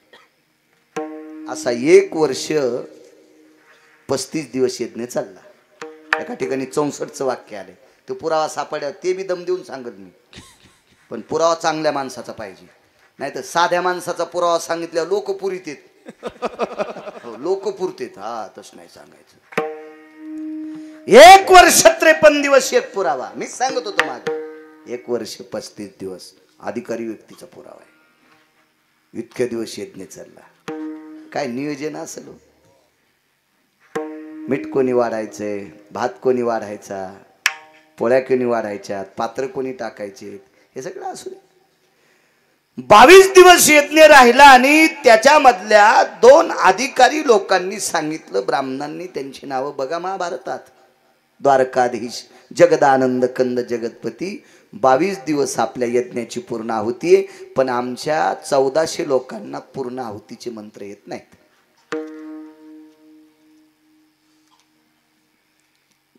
असा 1 वर्ष 35 दिवस यज्ञ चालला. एका ठिकाणी 64चं वाक्य आले. तो पुरावा सापड्या ते बी दम देऊन सांगत मी. पण पुरावा चांगल्या माणसाचा पाहिजे. नाही तर साध्या माणसाचा पुरावा सांगितल्यावर लोक पुरीत येत. लोक पुरतेत. हा तस नाही सांगायचं. 1 वर्ष 53 दिवस एक पुरावा. मी सांगत होतो मागे. 1 वर्ष 35 दिवस अधिकारी व्यक्तीचा पुरावा आहे. इतक्या दिवस यज्ञ चालला. काय नियोजन असेल. मीठ कोणी वाढायचंय, भात कोणी वाढायचा, पोळ्या कोणी वाढायच्या, पात्र कोणी टाकायचे, हे सगळं असू दे. 22 दिवस यज्ञ राहिला आणि त्याच्यामधल्या 2 अधिकारी लोकांनी सांगितलं. ब्राह्मणांनी त्यांची नावं बघा महाभारतात. द्वारकाधीश, जगदानंद कंद जगतपती. 22 दिवस आपल्या यज्ञाची पूर्ण आहुती आहे. पण आमच्या 1400 लोकांना पूर्ण आहुतीचे मंत्र येत नाहीत.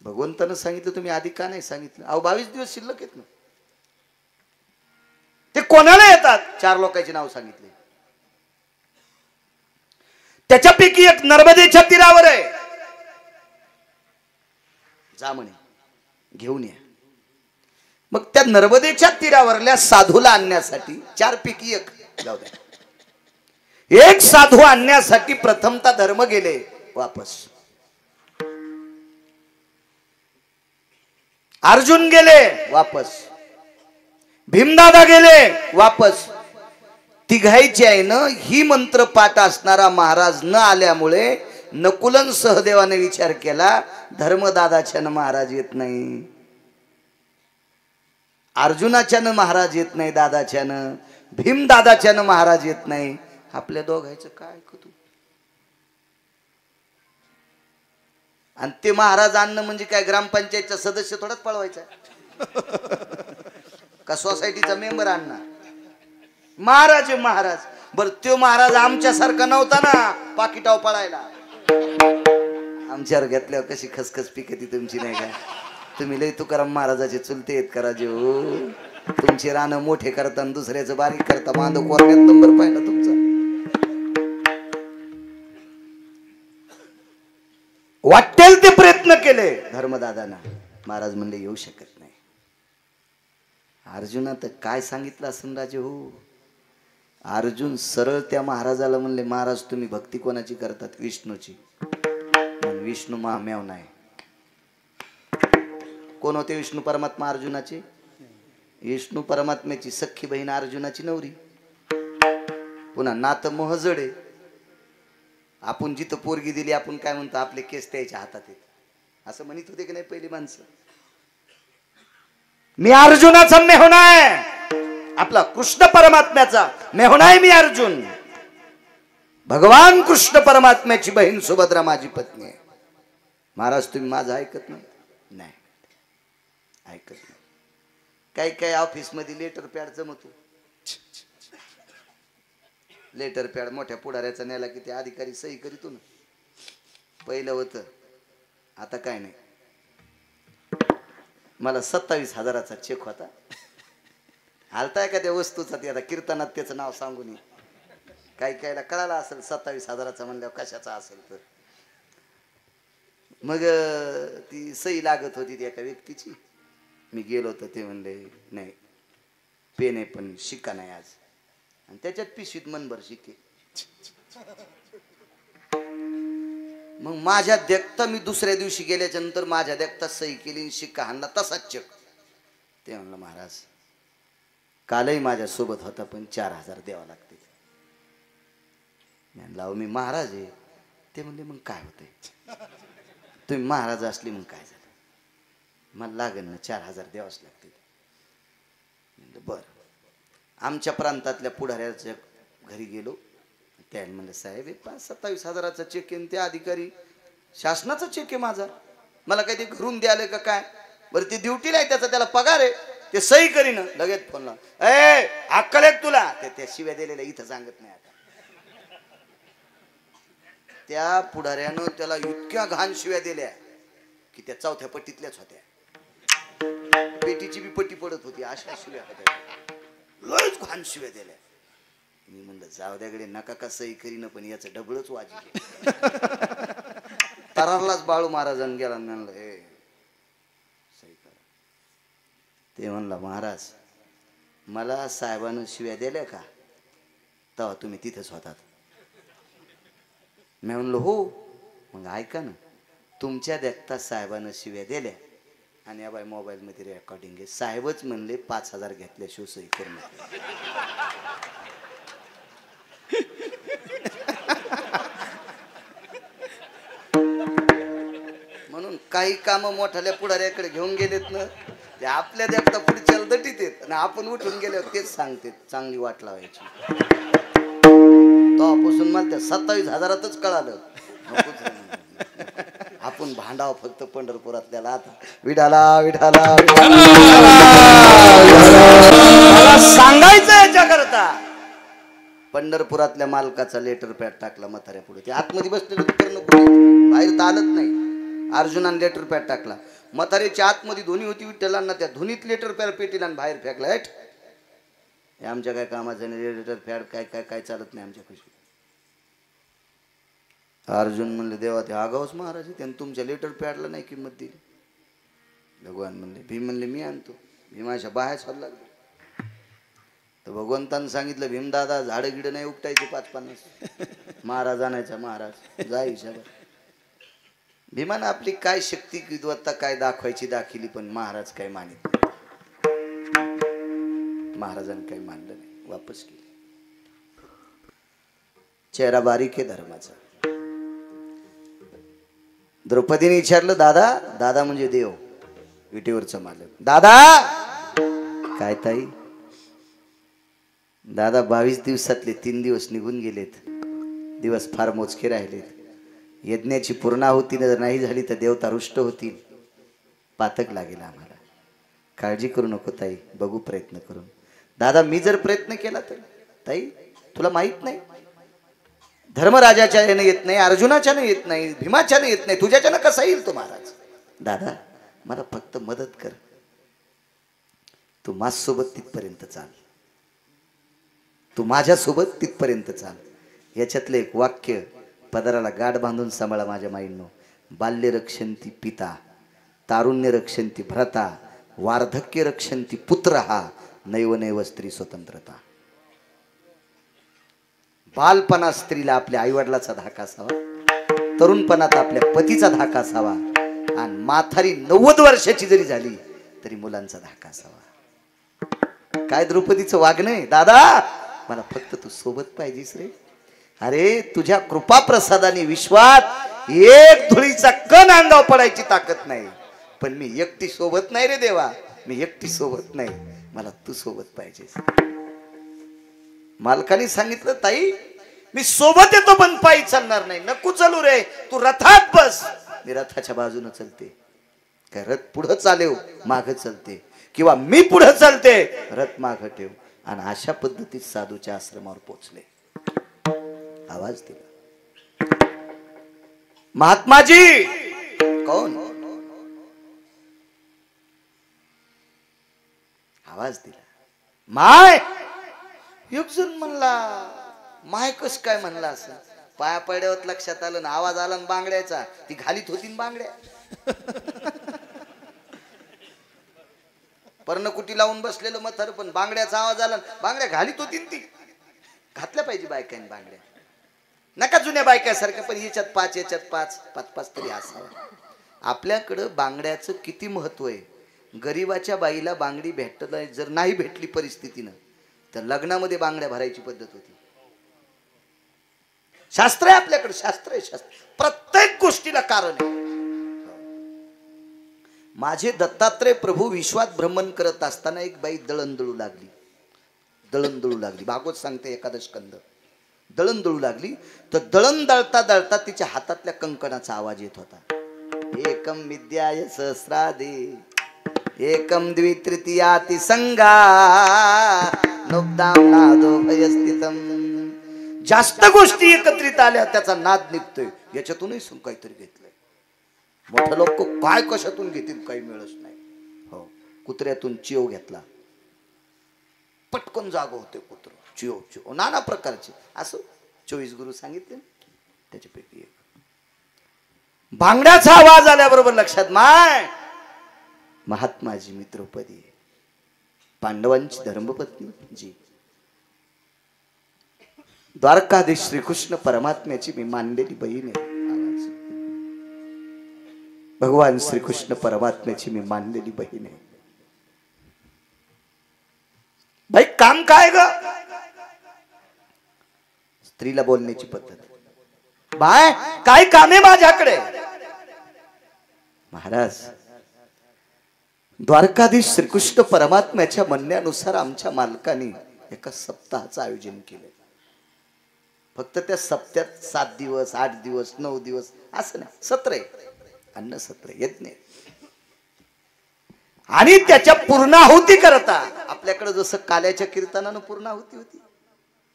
भगवंतानं सांगितलं, तुम्ही आधी का नाही सांगितलं? अहो 22 दिवस शिल्लक येत ना. ते कोणाला येतात? 4 लोकांची नाव सांगितले. त्याच्यापैकी एक नर्मदेच्या तीरावर आहे. जा म्हणे घेऊन या. मग त्या नर्मदेच्या तीरावरल्या साधूला आणण्यासाठी 4 पैकी 1 जाऊ द्या. 1 साधू आणण्यासाठी प्रथमतः धर्म गेले वापस. अर्जुन गेले वापस. भीमदादा गेले वापस. तिघायची आहे ना. ही मंत्र पाठ असणारा महाराज न आल्यामुळे नकुलन सहदेवाने विचार केला, धर्मदादाच्यानं महाराज येत नाही, अर्जुनाच्यानं महाराज येत नाही, दादाच्यानं भीमदादाच्यानं महाराज येत नाही. आपल्या दोघांचं काय करू? आणि ते महाराज आणणं म्हणजे काय ग्रामपंचायतचा सदस्य थोडाच पळवायचा का सोसायटीचा मेंबर आणणार? महाराज आहे महाराज. बर तो महाराज आमच्यासारखा नव्हता ना पाकिटाव पळायला. आमच्यावर घेतल्यावर कशी खसखस पिकती तुमची नाही का? तुम्ही लय तुकाराम महाराजाचे चुलते आहेत करा जे हो. तुमचे रानं मोठे करता आणि दुसऱ्याचं बारीक करता. मांद कोरण्यात नंबर पाहिला तुमचा. वाटेल ते प्रयत्न केले धर्मदादांना. महाराज म्हणले येऊ शकत नाही. अर्जुना तर काय सांगितलं असं राजे हो. अर्जुन सरळ त्या महाराजाला म्हणले, महाराज तुम्ही भक्ती कोणाची करतात? विष्णूची. विष्णू महामेव नाही. कोण होते विष्णू परमात्मा? अर्जुनाचे. विष्णू परमात्म्याची सख्खी बहीण अर्जुनाची नवरी. पुन्हा नातं मोहजड आहे. आपण जिथं पोरगी दिली आपण काय म्हणतो, आपले केस त्याच्या हातात आहेत असं म्हणत होते की नाही पहिली माणसं. मी अर्जुनाचा मेहुणा आहे. आपला कृष्ण परमात्म्याचा मेहुणा आहे मी अर्जुन. भगवान कृष्ण परमात्म्याची बहीण सुभद्रा माझी पत्नी आहे. महाराज तुम्ही माझं ऐकत नाही? नाही ऐकत नाही. काही काही ऑफिस मध्ये लेटर पॅड जमतो. लेटर पॅड मोठ्या पुढाऱ्याचा नेला की ते अधिकारी सही करीतो ना. पहिलं होतं, आता काय नाही. मला 27,000चा चेक होता. आलता एखाद्या वस्तूचा. ते आता कीर्तनात त्याचं नाव सांगून काही कायला कळाला असेल 27,000चा म्हणल्यावर कशाचा असेल तर. मग ती सही लागत होती ती एका व्यक्तीची. मी गेलो तर ते म्हणले नाही पेन आहे पण शिक्का नाही आज. आणि त्याच्यात पिशवीत मनभर शिक्के. मग माझ्या देखता मी दुसऱ्या दिवशी गेल्याच्या नंतर माझ्या देखता सही केली, शिक्का हाणला, तसाच चेक. ते म्हणलं महाराज कालही माझ्या सोबत होता पण 4,000 द्यावा लागते. म्हणलं मी महाराज आहे. ते म्हणले मग काय होतंय, तुम्ही महाराज असले मग काय झालं? मला लागेल ना 4,000 द्यावाच लागते. म्हणलं बरं. आमच्या प्रांतातल्या पुढाऱ्याच्या घरी गेलो. त्याने म्हणलं साहेब 27,000चा चेक आहे. त्या अधिकारी शासनाचा चेक आहे माझा, मला काही ते घरून द्यायला का काय? बरं ती ड्युटीला आहे, त्याचा त्याला पगार आहे, ते सही करीन लगेच फोन लाव, ए अक्कल आहे तुला, ते त्या शिव्या दिलेल्या इथं सांगत नाही. आता त्या पुढाऱ्यानं त्याला इतक्या घाण शिव्या दिल्या की त्या चौथ्या पट्टीतल्याच होत्या, पेटीची बी पट्टी पडत होती, अशा शिव्या होत्या, लयच घाण शिव्या दिल्या. मी म्हणलं जाऊ द्याकडे, नका का सही करीन, पण याचं डबळच वाजले. तरारलाच बाळू महाराजांनी गेला, म्हणलं हे सही करा. ते म्हणला महाराज मला साहेबानं शिव्या दिल्या का, तेव्हा तुम्ही तिथेच होतात. मी म्हणलो हो. मग ऐका ना, तुमच्या देखता साहेबानं शिव्या दिल्या आणि या बाई मोबाईल मध्ये रेकॉर्डिंग आहे, साहेबच म्हणले 5,000 घेतल्याशिवाय सही करू नका. म्हणून काही काम मोठ्याल्या पुढाऱ्याकडे घेऊन गेलेत ना, ते आपल्या देखता पुढच्या दटीत येत आणि आपण उठून गेल्यावर तेच सांगते चांगली वाट लावायची. तेव्हापासून मला त्या 27,000च कळालं, आपण भांडाव फक्त पंढरपुरातल्याला. आता विठाला विठाला सांगायचं याच्याकरता, पंढरपुरातल्या मालकाचा लेटर पॅड टाकला म्हाताऱ्या पुढे, ते आतमध्ये बसलेलं बाहेर तर आलंच नाही. अर्जुनाने लेटर पॅड टाकला, म्हाताऱ्याच्या आतमध्ये धुनी होती विठ्ठलांना, त्या धुनीत लेटर पॅड पेटीला बाहेर फेकला. हे आमच्या काय कामाचं नाही, लेटर पॅड काय काय काय चालत नाही आमच्या खुशी. अर्जुन म्हणले देवा ते आगावच महाराज, त्यानं तुमच्या लेटर पॅडला नाही किंमत दिली. भगवान म्हणले, भीम म्हणले मी आणतो. भीमाच्या बाहेर चालला लागलो तर भगवंतानं सांगितलं भीमदादा झाडं गिडं नाही उपटायचे 5-50, महाराज आणायचा, महाराज जा हिशाबा. भीमानं आपली काय शक्ती विद्वत्ता काय दाखवायची दाखिली, पण महाराज काय मानित नाही. महाराजांनी काही मानलं नाही, वापस केली. चेहरा बारीक आहे धर्माचा. द्रौपदीने विचारलं दादा, दादा म्हणजे देव, विटेवरचा मालक, दादा काय ताई. दादा 22 दिवसातले 3 दिवस निघून गेलेत, दिवस फार मोजके राहिलेत. यज्ञाची पूर्णाहुती जर नाही झाली तर देवता रुष्ट होतील, पातक लागेल आम्हाला. काळजी करू नको ताई, बघू प्रयत्न करून. दादा मी जर प्रयत्न केला तर ताई तुला माहित नाही, धर्मराजाच्या यानं येत नाही, अर्जुनाच्यानं येत नाही, भीमाच्यानं येत नाही, तुझ्याच्यानं कसा येईल तो महाराज. दादा मला फक्त मदत कर, तू माझ्यासोबत तिथपर्यंत चाल, तू माझ्यासोबत तिथपर्यंत चाल. याच्यातलं एक वाक्य पदराला गाठ बांधून सांभाळा माझ्या माईंनो. बाल्य रक्षंती पिता, तारुण्य रक्षंती भ्रता, वार्धक्य रक्षंती पुत्र, हा नैव नैव स्त्री स्वतंत्रता. बालपणात स्त्रीला आपल्या आईवडिलाचा धाक असावा, तरुणपणात आपल्या पतीचा धाक असावा, आणि म्हातारी 90 वर्षाची जरी झाली तरी मुलांचा धाक असावा. काय द्रौपदीचं वागणं आहे, दादा मला फक्त तू सोबत पाहिजेस रे. अरे तुझ्या कृपा प्रसादाने विश्वात एक धुळीचा कण अंगावर पडायची ताकद नाही, पण मी एकटी सोबत नाही रे देवा, मी एकटी सोबत नाही, मला तू सोबत पाहिजेस. मालकाने सांगितलं ताई मी सोबत येतो पण पायी चालणार नाही, नको चालू रे, तू रथात बस. मी रथाच्या बाजूने चलते, काय रथ पुढं चालेव मागं चलते, किंवा मी पुढं चालते रथ मागं ठेव. आणि अशा पद्धतीत साधूच्या आश्रमावर पोचले. आवाज दिला महात्माजी. कोण? आवाज दिला माय. एक जण म्हणला माय कस काय म्हणला असं, पाया पड्यावर लक्षात आलं ना, आवाज आला ना बांगड्याचा, ती घालीत होती बांगड्या, पर्णकुटी लावून बसलेलं मथर, पण बांगड्याचा आवाज आला, बांगड्या घालीत होती, ती घातल्या पाहिजे बायकांनी बांगड्या, नका जुन्या बायकासारख्या, पण याच्यात 5 याच्यात 5 तरी असावा. आपल्याकडं बांगड्याचं किती महत्व आहे. गरीबाच्या बाईला बांगडी भेटत जर नाही भेटली परिस्थितीनं, तर लग्नामध्ये बांगड्या भरायची पद्धत होती. शास्त्र आहे आपल्याकडे, शास्त्र आहे, शास्त्र प्रत्येक गोष्टीला कारण आहे. माझे दत्तात्रय प्रभू विश्वात भ्रमण करत असताना एक बाई दळण दळू लागली. भागवत सांगते एकादश स्कंद. दळण दळू लागली तर दळण दळता दळता तिच्या हातातल्या कंकणाचा आवाज येत होता. एकम विद्याय सहस्रादे एकम द्वितृतीयाति संगा नुब्दाम नादो भयस्थितम. जास्त गोष्टी एकत्रित आल्या त्याचा नाद निघतोय. याच्यातूनही सुन काहीतरी घेतलंय. मोठे लोक काय कशातून घेतील काही मिळत नाही. हो, कुत्र्यातून चिव घेतला, पटकन जाग होते कुत्र. चिव चिव नाना प्रकारचे. असं 24 गुरु सांगितले त्याच्यापैकी एक. भांगड्याचा आवाज आल्याबरोबर लक्षात माय महात्माजी मी द्रौपदी पांडवांची धर्मपत्नी जी द्वारकाधीश श्रीकृष्ण परमात्म्याची मी मानलेली बहीण आहे. भगवान श्रीकृष्ण परमात्म्याची मी मानलेली बहीण आहे. भाई काम काय ग? स्त्रीला बोलण्याची पद्धत. बाय काय काम आहे माझ्याकडे? महाराज द्वारकाधीश श्रीकृष्ण परमात्म्याच्या म्हणण्यानुसार आमच्या मालकाने एका सप्ताहाचं आयोजन केलं. फक्त त्या सप्त्यात 7 दिवस 8 दिवस 9 दिवस असं नाही, सत्र आहे. अन्न सत्र यज्ञ. आणि त्याच्या पूर्णाहुती करता आपल्याकडे जसं काल्याच्या कीर्तनानं पूर्णाहुती होती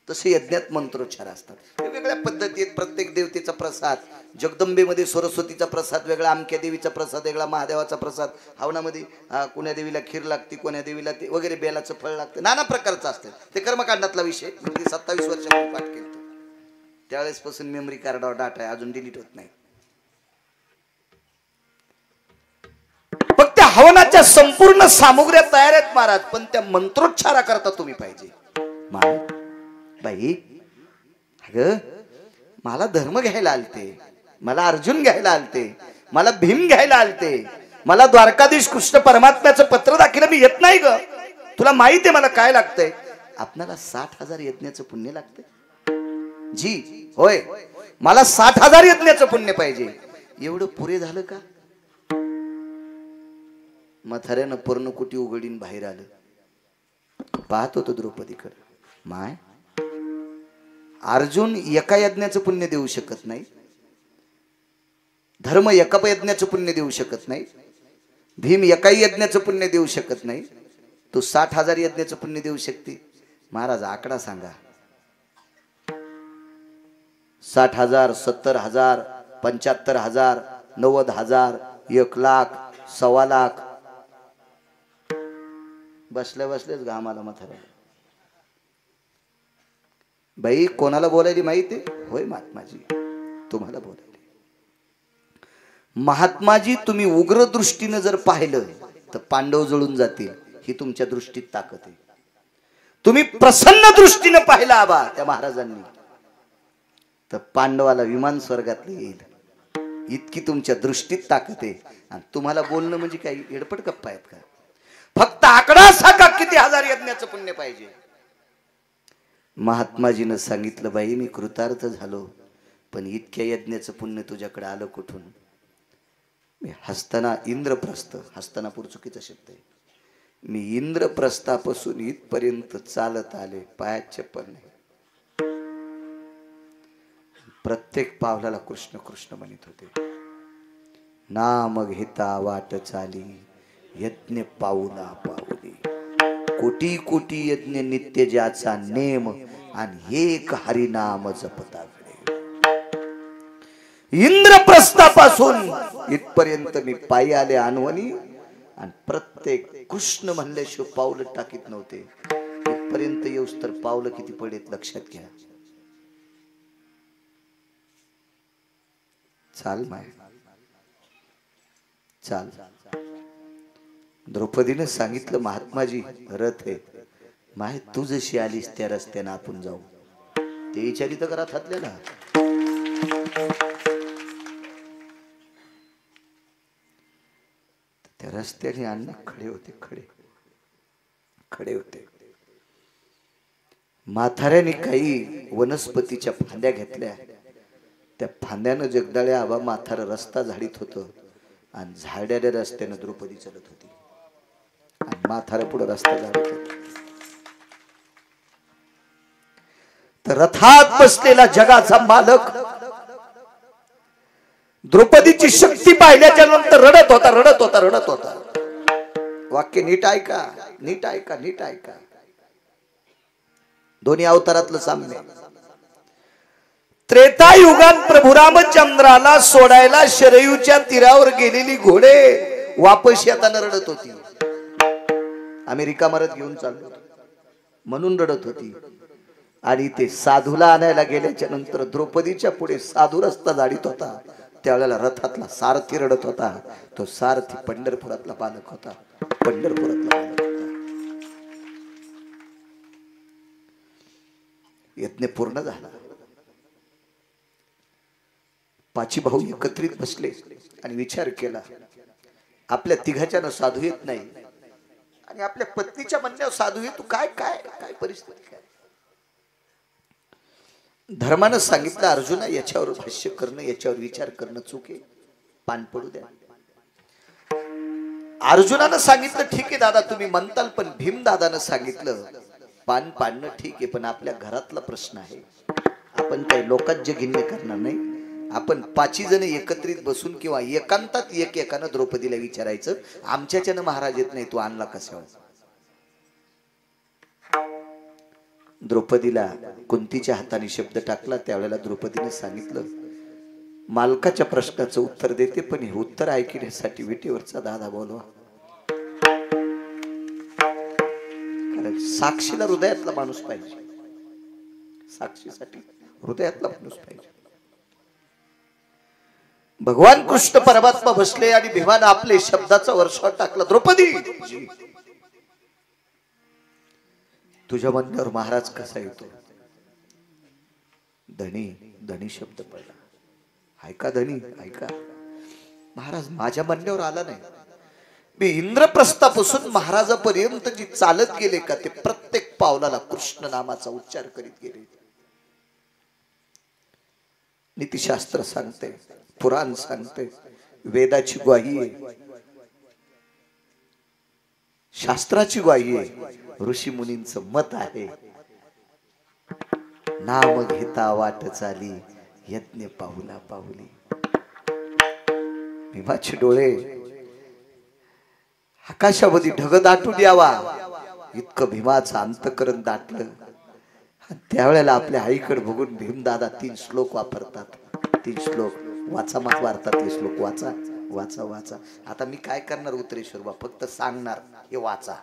तसे यज्ञात मंत्रोच्चार असतात. वेगवेगळ्या पद्धतीत प्रत्येक देवतेचा प्रसाद. जगदंबेमध्ये सरस्वतीचा प्रसाद वेगळा, अमक्या देवीचा प्रसाद वेगळा, महादेवाचा प्रसाद. हवनामध्ये कोण्या देवीला खीर लागते, कोण्या देवीला ते वगैरे बेलाचं फळ लागतं. नाना प्रकारचं असतं. ते कर्मकांडातला विषय. म्हणजे 27 वर्षापूर्वी पाठ केलं. त्यावेळेस पासून मेमरी कार्डावर डाटा आहे, अजून डिलीट होत नाही. मग त्या हवनाच्या संपूर्ण सामुग्र्या तयार आहेत महाराज. पण त्या मंत्रोच्चारा करता तुम्ही पाहिजे. बाई अगं मला धर्म घ्यायला आलते, मला अर्जुन घ्यायला आलते, मला भीम घ्यायला आलते, मला द्वारकाधीश कृष्ण परमात्म्याचं पत्र दाखिलं. मी येत नाही ग. तुला माहित आहे मला काय लागतंय. आपल्याला 60,000 यज्ञाचं पुण्य लागतंय जी. होय, मला 60,000 यज्ञाचं पुण्य पाहिजे. एवढं पुरे झालं का? म्हाताऱ्यानं पर्णकुटी उघडीन बाहेर आलं. पाहत होतो द्रौपदीकडे. माय अर्जुन एका यज्ञाचं पुण्य देऊ शकत नाही, धर्म एका यज्ञाचं पुण्य देऊ शकत नाही, भीम एकाही यज्ञाचं पुण्य देऊ शकत नाही. तू 60,000 यज्ञाचं पुण्य देऊ शकते. महाराज आकडा सांगा. 60,000 70,000 75,000 90,000 1,00,000 1,00,000. बसल्या बसलेच घामाला म्हाताऱ्याला. बाई कोणाला बोलायली माहिती? होय महात्माजी, तुम्हाला बोलायली. महात्माजी तुम्ही उग्र दृष्टीने जर पाहिलं तर पांडव जळून जातील, ही तुमच्या दृष्टीत ताकद आहे. तुम्ही प्रसन्न दृष्टीने पाहिला आबा त्या महाराजांनी तर पांडवाला विमान स्वर्गातले येईल, इतकी तुमच्या दृष्टीत ताकद आहे. आणि तुम्हाला बोलणं म्हणजे काही एडपट गप्पा आहेत का? फक्त आकडा सांगा किती हजार यज्ञाचं पुण्य पाहिजे. महात्माजीनं सांगितलं बाई मी कृतार्थ झालो, पण इतक्या यज्ञाचं पुण्य तुझ्याकडे आलं कुठून? मी हस्ताना इंद्रप्रस्थ, हस्तानापूर चुकीचा शब्द आहे, मी इंद्रप्रस्थापासून इथपर्यंत चालत आले, पायात चप्पल नाही. प्रत्येक पावलाला कृष्ण कृष्ण म्हणत होते. नाम घेता वाट चाली यज्ञ पाऊला पाऊली, कोटी कोटी यज्ञ नित्य ज्याचा नेम, आणि एक हरिनाम जपताकडे. इंद्रप्रस्थापासून इथपर्यंत मी पायी आले अनवनी, आणि प्रत्येक कृष्ण म्हणल्याशिवाय पाऊल टाकीत नव्हते. इथपर्यंत येऊस तर पावलं किती पडेत लक्षात घ्या. चाल माय चाल. द्रौपदीने सांगितलं महात्माजी रथ आहे माय, तू जशी आलीस त्या रस्त्याने आपण जाऊ. ते विचारित करा थातलेला. त्या रस्त्याने अन्न खडे होते, खडे होते. म्हाताऱ्याने काही वनस्पतीच्या फांद्या घेतल्या, त्या फांद्यानं जगदाळ्या आबा म्हातारा रस्ता झाडीत होतं, आणि झाड्याच्या रस्त्यानं द्रौपदी चालत होती, आणि म्हातारा पुढे रस्ता झाडीत होता. तर रथात बसलेला जगाचा मालक द्रौपदीची शक्ती पाहिल्याच्या नंतर रडत होता. वाक्य नीट ऐका, नीट ऐका, नीट ऐका. दोन्ही अवतारातलं साम्य. त्रेतायुगात प्रभू रामचंद्राला सोडायला शरयूच्या तीरावर गेलेली घोडे वापस येताना रडत होती. अमेरिका मरत घेऊन चाललो म्हणून रडत होती. आणि ते साधूला आणायला गेल्याच्या नंतर द्रौपदीच्या पुढे साधू रस्ता जाडीत होता. त्यावेळेला रथातला सारथी रडत होता. तो सारथी पंढरपुरातला बालक होता. पंढरपुरातला बालक होता. यज्ञ पूर्ण झाला. पाची भाऊ एकत्रित बसले आणि विचार केला, आपल्या तिघाच्यानं साधू येत नाही आणि आपल्या पत्नीच्या म्हणण्यावर साधू येतो. काय काय काय परिस्थिती काय. धर्मानं सांगितलं अर्जुना याच्यावर भाष्य करणं, याच्यावर विचार करणं चूक आहे, पान पडू द्या. अर्जुनानं सांगितलं ठीक आहे दादा तुम्ही म्हणताल, पण भीमदादानं सांगितलं पान पाडणं ठीक आहे, पण आपल्या घरातला प्रश्न आहे. आपण काही लोकांचे गिन्ने करणार नाही. आपण 5 जण एकत्रित बसून किंवा एकांतात एकानं द्रौपदीला विचारायचं, आमच्याच्यानं महाराज येत नाही, तू आणला कशावर. द्रौपदीला कुंतीच्या हाताने शब्द टाकला. त्यावेळेला द्रौपदीने सांगितलं मालकाच्या प्रश्नाचं उत्तर देते, पण हे उत्तर ऐकण्यासाठी विटेवरचा दादा बोलवा. कारण साक्षीला हृदयातला माणूस पाहिजे. साक्षीसाठी हृदयातला माणूस पाहिजे. भगवान कृष्ण परमात्मा बसले आणि भीमानं आपले शब्दाचा वर्षाव टाकला. द्रौपदी तुझ्या म्हणण्यावर महाराज कसा येतो. धनी धनी शब्द पडला. ऐका धनी ऐका, महाराज माझ्या म्हणण्यावर आला नाही. मी इंद्रप्रस्थापासून महाराजापर्यंत जी चालत गेले का ते प्रत्येक पावलाला कृष्ण नामाचा उच्चार करीत गेले. नीतिशास्त्र सांगते, पुराण सांगते, वेदाची ग्वाही आहे, शास्त्राची ग्वाही आहे, ऋषी मुनींचं मत आहे. नाम घेता वाट चाली यज्ञ पाहुला पाहुली. भीमाचे डोळे आकाशामध्ये ढग दाटून यावा इतकं भीमाचं अंतकरण दाटलं. त्यावेळेला आपल्या आईकडे बघून भीमदादा 3 श्लोक वापरतात. 3 श्लोक वाचा, भारतातले श्लोक वाचा वाचा वाचा. आता मी काय करणार उत्तरेश्वर बा, फक्त सांगणार हे वाचा,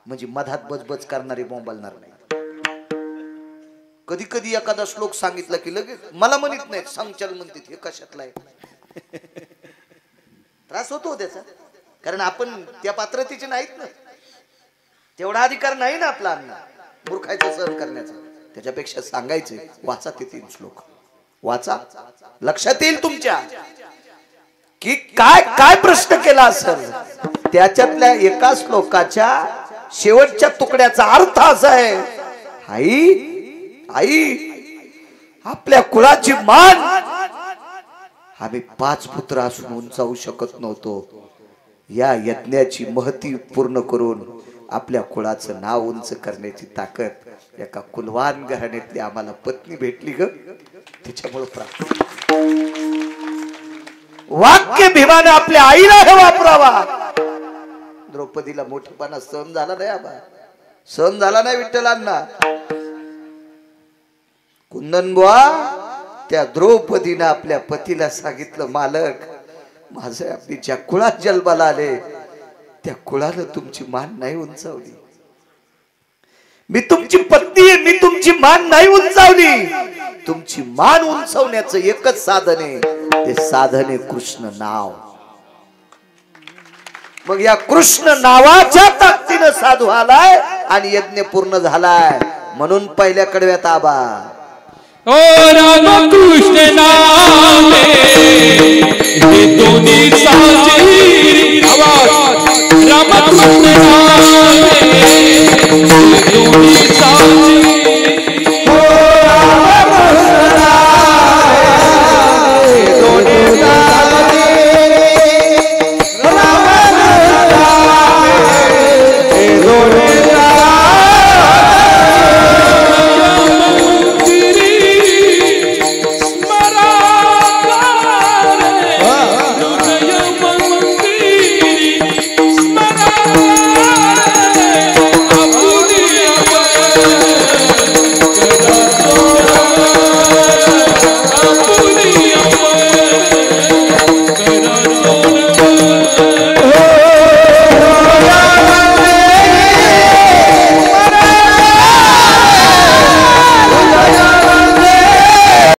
म्हणजे मधात बजबज करणारे बोंबलणार नाही. कधी कधी एखादा श्लोक सांगितला की लगेच मला म्हणत नाही, संचल म्हणते हे कशातला आहे. त्रास होतो त्याचा, कारण आपण त्या पात्रतेचे नाहीत ना, तेवढा अधिकार नाही ना आपला अन्न मूर्खायचं सहन करण्याचा. त्याच्यापेक्षा सांगायचे वाचा ते 3 श्लोक वाचा. लक्षात येईल तुमच्या की काय काय प्रश्न केला असेल. त्याच्यातल्या एका श्लोकाच्या शेवटच्या तुकड्याचा अर्थ असा आहे, आई आई आपल्या कुळाची मान आम्ही 5 पुत्र असून उंचावू शकत नव्हतो. या यज्ञाची महती पूर्ण करून आपल्या कुळाचं नाव उंच करण्याची ताकद एका कुलवान घराण्यातली आम्हाला पत्नी भेटली ग, त्याच्यामुळे प्राप्त. वाक्य भीमाने आपल्या आईला हे वापरावा. द्रौपदीला मोठेपणा सहन झाला नाही. आबा सहन झाला नाही विठ्ठलांना. कुंदनबुवा त्या द्रौपदीनं आपल्या पतीला सांगितलं, मालक माझं आपली ज्या कुळात जन्माला आले त्या कुळानं तुमची मान नाही उंचावली. मी तुमची पत्नी आहे, मी तुमची मान नाही उंचावली. तुमची मान उंचावण्याचं एकच साधन आहे, ते साधन आहे कृष्ण नाव. मग या कृष्ण नावाच्या ताकदीनं साधू आलाय आणि यज्ञ पूर्ण झालाय. म्हणून पहिल्या कडव्यात आबा ओ राम कृष्ण नामे हे दोन्ही साची